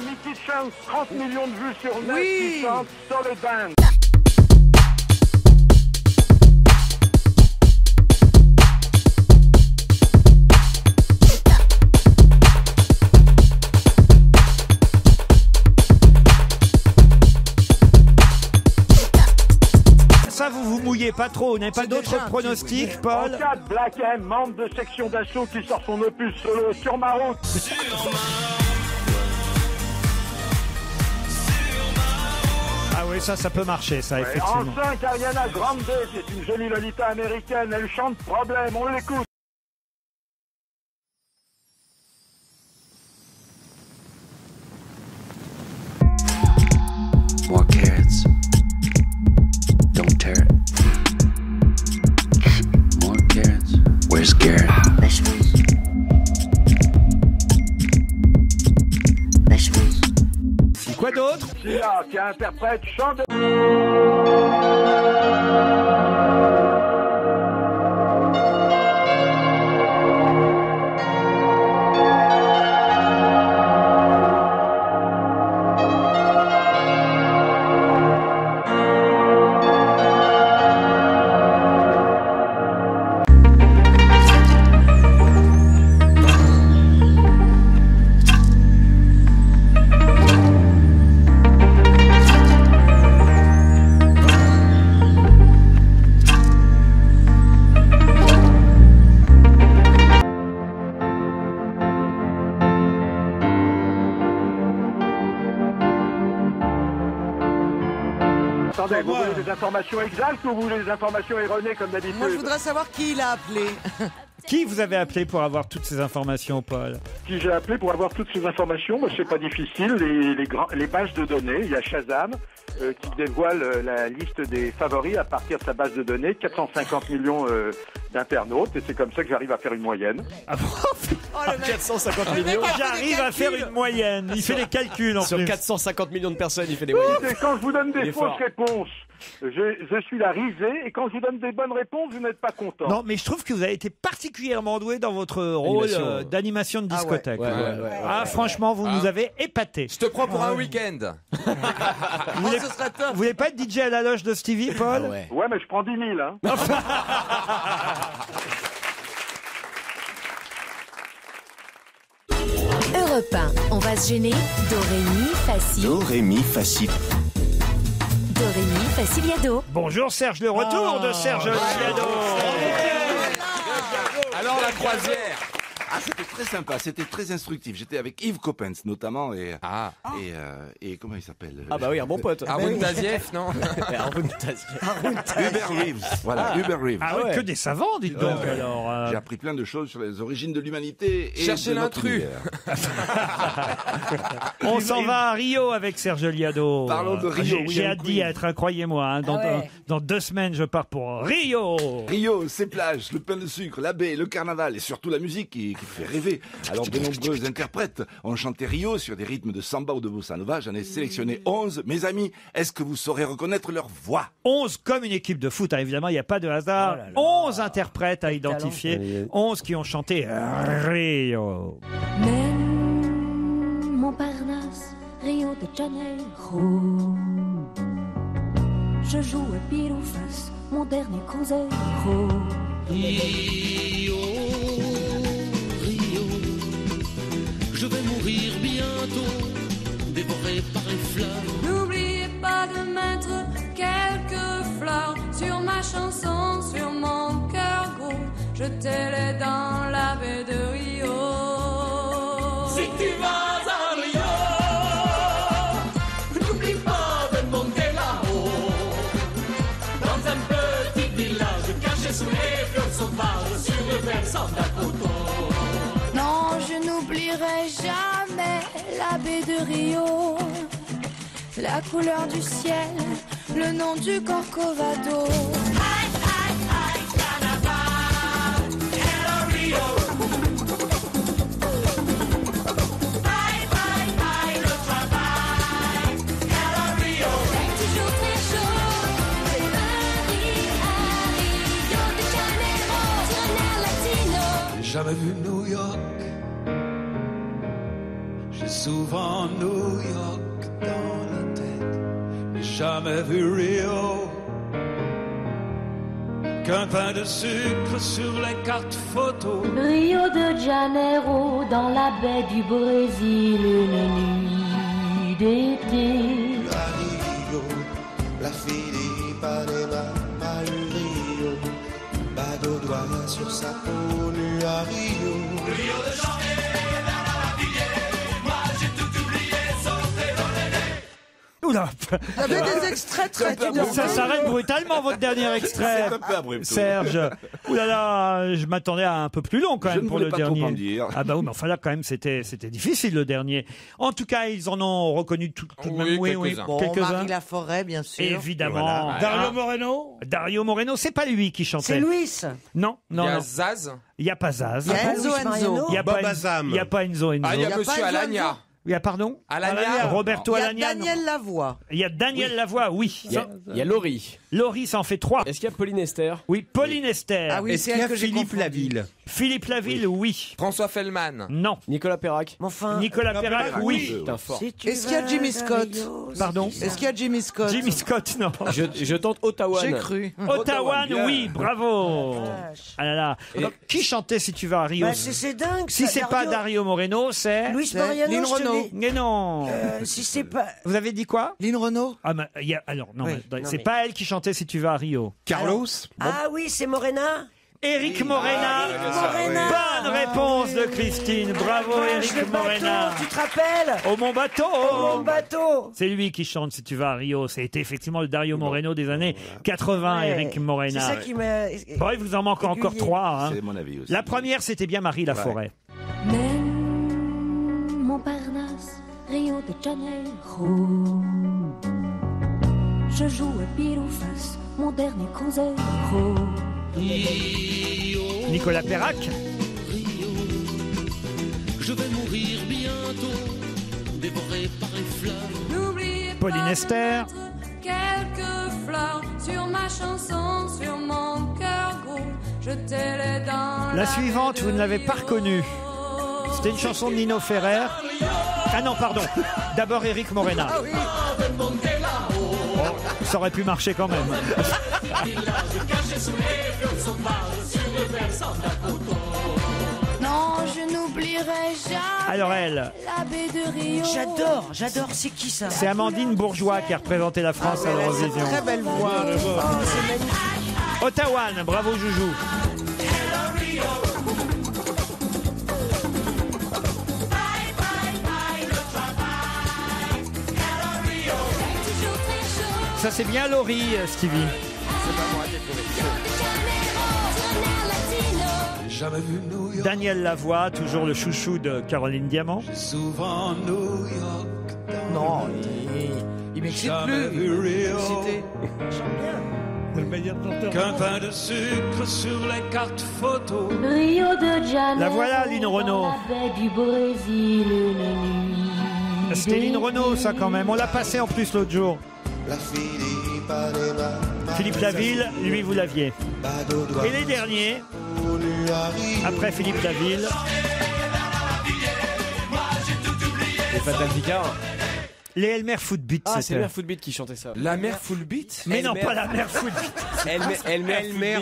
Mickey Chance, 30 millions de vues sur net, qui chante Solid Band. Ça, vous vous mouillez pas trop. Vous n'avez pas d'autres pronostics, Paul? En 4, Black M, membre de section d'assaut qui sort son opus solo Sur ma route. Ah oui, ça peut marcher, ça, effectivement. En 5, Ariana Grande, c'est une jolie Lolita américaine. Elle chante Problème, on l'écoute. More carrots. Don't tear it. More carrots. Where's Garrett? Vegetables. Vegetables. Quoi d'autre? Sia qui interprète Chant de... Attendez, vous voulez des informations exactes ou vous voulez des informations erronées comme d'habitude? Moi, je voudrais savoir qui il a appelé. Qui vous avez appelé pour avoir toutes ces informations, Paul? Qui j'ai appelé pour avoir toutes ces informations? C'est pas difficile. Les bases de données, il y a Shazam qui dévoile la liste des favoris à partir de sa base de données, 450 millions d'internautes, et c'est comme ça que j'arrive à faire une moyenne. Ah bon? 450 millions. J'arrive à faire une moyenne. Il fait les calculs en Sur plus. 450 millions de personnes, il fait des moyennes. Et quand je vous donne Il des est fausses fort. réponses, je suis la risée, et quand je vous donne des bonnes réponses, vous n'êtes pas content. Non, mais je trouve que vous avez été particulièrement doué dans votre rôle d'animation de discothèque. Franchement, vous nous avez épaté. Je te prends pour un week-end. Vous voulez pas être DJ à la loge de Stevie, Paul? Ouais, mais je prends 10 000, hein. Europe 1, on va se gêner. Do, ré, mi, facile. Do, ré, mi, facile. Do, ré, mi, faciliado. Bonjour Serge, le retour de Serge Liado. Alors la croisière. Ah, c'était très sympa, c'était très instructif. J'étais avec Yves Coppens notamment et comment il s'appelle? Ah bah oui, un bon pote. Arun Tazieff, non? Arun Tazieff. Hubert Reeves. Voilà, Hubert Reeves. Ah ouais, que des savants, dites donc alors. J'ai appris plein de choses sur les origines de l'humanité et Cherchez de notre l'intrus. univers. On s'en va à Rio avec Serge Liado. Parlons de Rio. J'ai hâte d'y être, croyez-moi. Hein. Dans 2 semaines, je pars pour Rio. Rio, ses plages, le pain de sucre, la baie, le carnaval et surtout la musique qui fait rêver. Alors de nombreux interprètes ont chanté Rio sur des rythmes de samba ou de bossa nova. J'en ai sélectionné 11. Mes amis, est-ce que vous saurez reconnaître leur voix? 11 comme une équipe de foot, hein, évidemment, il n'y a pas de hasard. 11 interprètes à identifier. 11 qui ont chanté Rio. Montparnasse, Rio de Janeiro. Je joue à pile ou face, mon dernier cruzeiro. Rio, Rio, je vais mourir bientôt, dévoré par les fleurs. N'oubliez pas de mettre quelques fleurs sur ma chanson, sur mon cœur gros. Jetez-les dans la baie de Rio. Si tu vas à Rio, n'oublie pas de monter là-haut, dans un petit village caché sous les fleurs sauvages sur le versant d'un coteau. Non, je n'oublierai jamais la baie de Rio, la couleur du ciel, le nom du Corcovado. Aïe, aïe, aïe, carnaval, hello Rio. Aïe, aïe, aïe, le travail, hello Rio. C'est toujours très chaud, de Paris à Rio de Janeiro, sur un air latino. J'ai jamais vu New York, j'ai souvent New York dans la tête, mais jamais vu Rio, qu'un pain de sucre sur les cartes photos. Rio de Janeiro, dans la baie du Brésil, une nuit d'été. À Rio, la fille Ipanema a eu Rio, pas de doigts sur sa peau nue à Rio. Rio de Janeiro, vers la Ravillée, moi j'ai tout oublié, sauf les volets. Oula. Il y avait des extraits très Ça s'arrête brutalement, votre dernier extrait. C'est un peu abrupt. Serge. Ouh là là, je m'attendais à un peu plus long quand Je même ne pour voulais le pas trop dernier. en dire. Ah bah oui, mais enfin là quand même c'était difficile le dernier. En tout cas, ils en ont reconnu tout de même. quelques-uns. Bon, quelques-uns. Marie Laforêt, bien sûr. Évidemment. Voilà. Dario Moreno. Dario Moreno, c'est pas lui qui chantait. C'est Luis. Non, Il y non, a non. Zaz. Il y a pas Zaz. Il y a Enzo Enzo. Il y a Bob pas Azam. Il y a pas Enzo Enzo. Ah, il y a pas Monsieur Enzo Alagna. Il y a pardon Alagna. Roberto Il y a Alagna. Daniel Lavoie. Il y a Daniel Lavoie, oui. Il y a Laurie. Laurie, ça en fait 3. Est-ce qu'il y a Pauline Esther? Oui, Pauline Esther. Ah oui, Est-ce c'est qu'il y elle a que j'ai Philippe confondu. Laville? Philippe Laville, oui. François Fellman. Non. Nicolas Perrac. Enfin, Nicolas Perrac, oui. Putain, fort. si tu Est-ce qu'il y a vas Jimmy à Scott Rio, Pardon Est-ce qu'il y a Jimmy Scott Jimmy Scott, non. Je tente Ottawa. J'ai cru. Ottawa, bien. oui, bravo. vache. Ah là là. Alors, qui chantait si tu vas à Rio Bah, c'est dingue. Si ça, c'est pas Dario Moreno, c'est... Luis C'est Mariano, Lynn je te Renaud. l'ai- Mais non. Si c'est pas. Vous avez dit quoi Lynn Renaud. Ah, mais, alors, non, Oui. mais, Non, c'est mais- pas elle qui chantait si tu vas à Rio. Carlos? Ah oui, c'est Morena. Éric Morena. Morena. Bonne réponse de Christine. Bravo, Vache, Éric le bateau, Morena. tu te rappelles? Au Mon Bateau. Mon bateau. C'est lui qui chante si tu vas à Rio. C'était effectivement le Dario Moreno des années 80, Ouais. Éric Morena. C'est ça qui m'a. Bon, il vous en manque encore aiguillé. 3. Hein. C'est mon avis aussi. La première, c'était bien Marie Laforêt. Même Montparnasse, Rio de Janeiro. Je joue à pile ou face, mon dernier cruzeiro. Nicolas Perrac. Je vais mourir bientôt, dévoré par les fleurs. N'oubliez pas Pauline de Esther. mettre quelques fleurs sur ma chanson, sur mon cœur gros. Jetez-les dans La suivante, vous ne l'avez pas reconnue. C'était une chanson de Nino Ferrer. Ah non, pardon. D'abord Éric Morena. De monter là-haut, Ça aurait pu marcher quand même. village caché sous les fleurs sauvages sur le versant d'un coteau. Non, je n'oublie n'oublierai jamais Alors elle, la baie de Rio. J'adore, c'est qui ça? c'est Amandine Bourgeois qui a représenté la France à l'Eurovision. Très belle voix. Oh, c'est magnifique. Ottawa, bravo Joujou. Ça c'est bien Laurie, Stevie. C'est pas moi qui ai trouvé. Jamais vu New York. Daniel Lavoie, toujours le chouchou de Caroline Diamant. Souvent New York. Non, il m'excite Jamais plus. vu Il Rio. m'excitait. C'est le meilleur chanteur. Qu'un pain de sucre sur les cartes photos. Rio de Janeiro. La voilà, Lynn Renaud. La baie du Brésil, une nuit. C'était Lynn Renaud, ça quand même. On l'a passé en plus l'autre jour. Philippe Laville, lui, vous l'aviez. Et les derniers, après Philippe Laville, Les Fatal Picard. les Elmer Footbeat. Ah, c'est c'était. Elmer Footbeat qui chantait ça. La mère full beat. Mais non, Elmer. pas la mère Footbeat. Elmer Elmer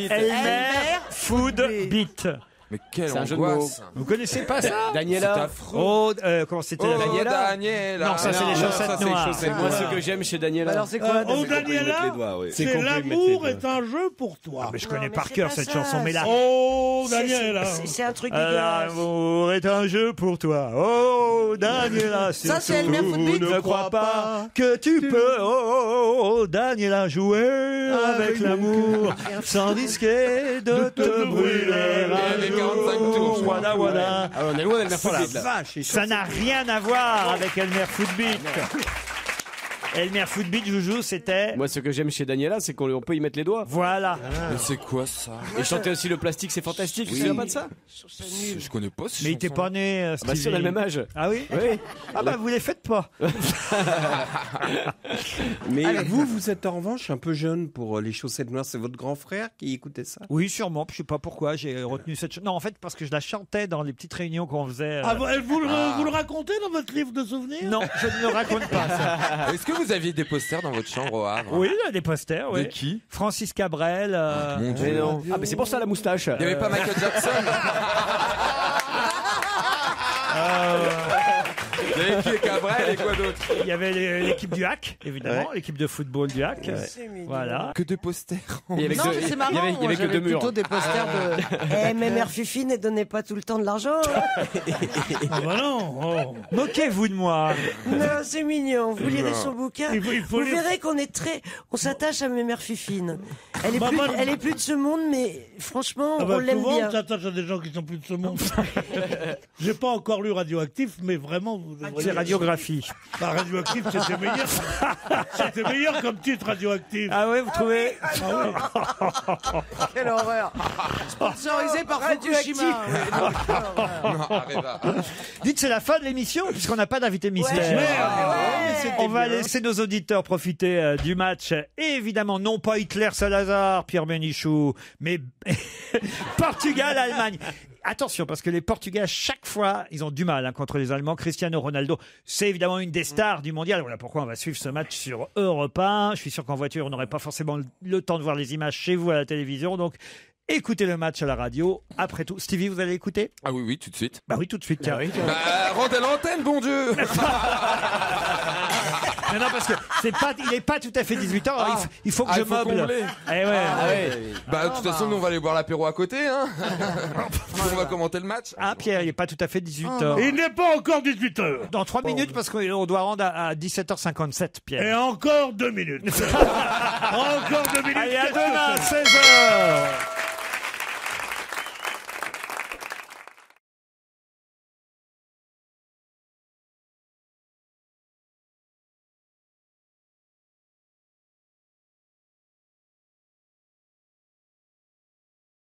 Footbeat. Mais quelle C'est un jeu de angoisse. Vous connaissez pas ça? C'est Daniela. affreux. Oh, comment c'était la Oh, Daniela? Daniela. Non, ça c'est les Non, chaussettes ça, c'est noires. les chaussettes. Moi, ce que j'aime chez Daniela. Alors c'est quoi? Oh, C'est compris, Daniela, mettre les doigts, oui. c'est compris, l'amour mettez-le. est un jeu pour toi. Mais je connais mais par c'est cœur pas cette ça, chanson, mais là. Oh, C'est- Daniela. c'est un truc dégueulasse. L'amour est un jeu pour toi. Oh, Daniela, Ça, c'est Elmer Footbeat. ne crois pas que tu peux, oh, Daniela, jouer avec l'amour sans risquer de te brûler. Les 45 tours. Voilà, voilà. Ah, on est loin d'Elmer Footbeat là. Ça n'a rien à voir avec Elmer Footbeat. Elmer Footbeat, Joujou, c'était... Moi, ce que j'aime chez Daniela, c'est qu'on peut y mettre les doigts. Voilà. Mais c'est quoi ça? Et chanter aussi le plastique, c'est fantastique. Tu te souviens pas de ça? Je connais pas ce Mais il était pas né, Bah si, on a le même âge. Ah oui? Oui. Ah bah vous les faites pas. Mais vous êtes en revanche un peu jeune pour les chaussettes noires. C'est votre grand frère qui écoutait ça? Oui, sûrement. Je sais pas pourquoi j'ai retenu cette... Non, en fait, parce que je la chantais dans les petites réunions qu'on faisait. Ah, vous le racontez dans votre livre de souvenirs? Non, je ne le raconte pas, ça. Est-ce que vous aviez des posters dans votre chambre au Havre? Oui, il y a des posters, oui. De qui? Francis Cabrel. Mon Dieu. Mais non. Ah, mais c'est pour ça la moustache. Il n'y avait pas Michael Jackson? Il y avait qui et Cabrel et quoi d'autre? Il y avait l'équipe du Hack, évidemment, l'équipe de football du Hack. Voilà. Que de posters. Il y avait Non, que- mais c'est il y marrant. avait- il y Moi, avait que j'avais deux murs. plutôt des posters de. Mais mère Fifi ne donnait pas tout le temps de l'argent. Hein. Ah bah non. Oh. Moquez-vous de moi. Non, c'est mignon. Vous lirez son bouquin. Il faut Vous lire- verrez qu'on est on s'attache à mes mères Fifine. Elle est, Bah, plus, moi- elle est plus de ce monde, mais franchement, Ah bah, on l'aime souvent, bien. on s'attache à des gens qui sont plus de ce monde. J'ai pas encore lu Radioactif, mais vraiment, vous devriez... C'est radiographie. Bah, Radioactif, c'était meilleur. C'était meilleur comme titre, Radioactif. Ah ouais, vous trouvez? Quelle horreur. Sponsorisé par Fukushima. Non, Areva. Dites, c'est la fin de l'émission, puisqu'on n'a pas d'invité mystère. Merde. On va laisser nos auditeurs profiter du match. Et évidemment, non pas Hitler-Salazar, Pierre Bénichou, mais Portugal-Allemagne. Attention, parce que les Portugais, à chaque fois, ils ont du mal contre les Allemands. Cristiano Ronaldo, c'est évidemment une des stars du mondial. Voilà pourquoi on va suivre ce match sur Europe 1. Je suis sûr qu'en voiture, on n'aurait pas forcément le temps de voir les images chez vous à la télévision. Donc, écoutez le match à la radio. Après tout, Stevie, vous allez écouter? Ah oui, oui, tout de suite. Bah oui, tout de suite. Tiens. Rendez l'antenne, bon Dieu. Non, parce que il n'est pas tout à fait 18 ans. Alors il faut que je il faut meuble. combler. Eh ouais. Bah, de toute façon, nous, on va aller boire l'apéro à côté, hein. On va commenter le match. Ah, Pierre, il n'est pas tout à fait 18 heures. Il n'est pas encore 18h. Dans 3 minutes, parce qu'on doit rendre à 17h57, Pierre. Et encore 2 minutes. Encore 2 minutes. Allez, à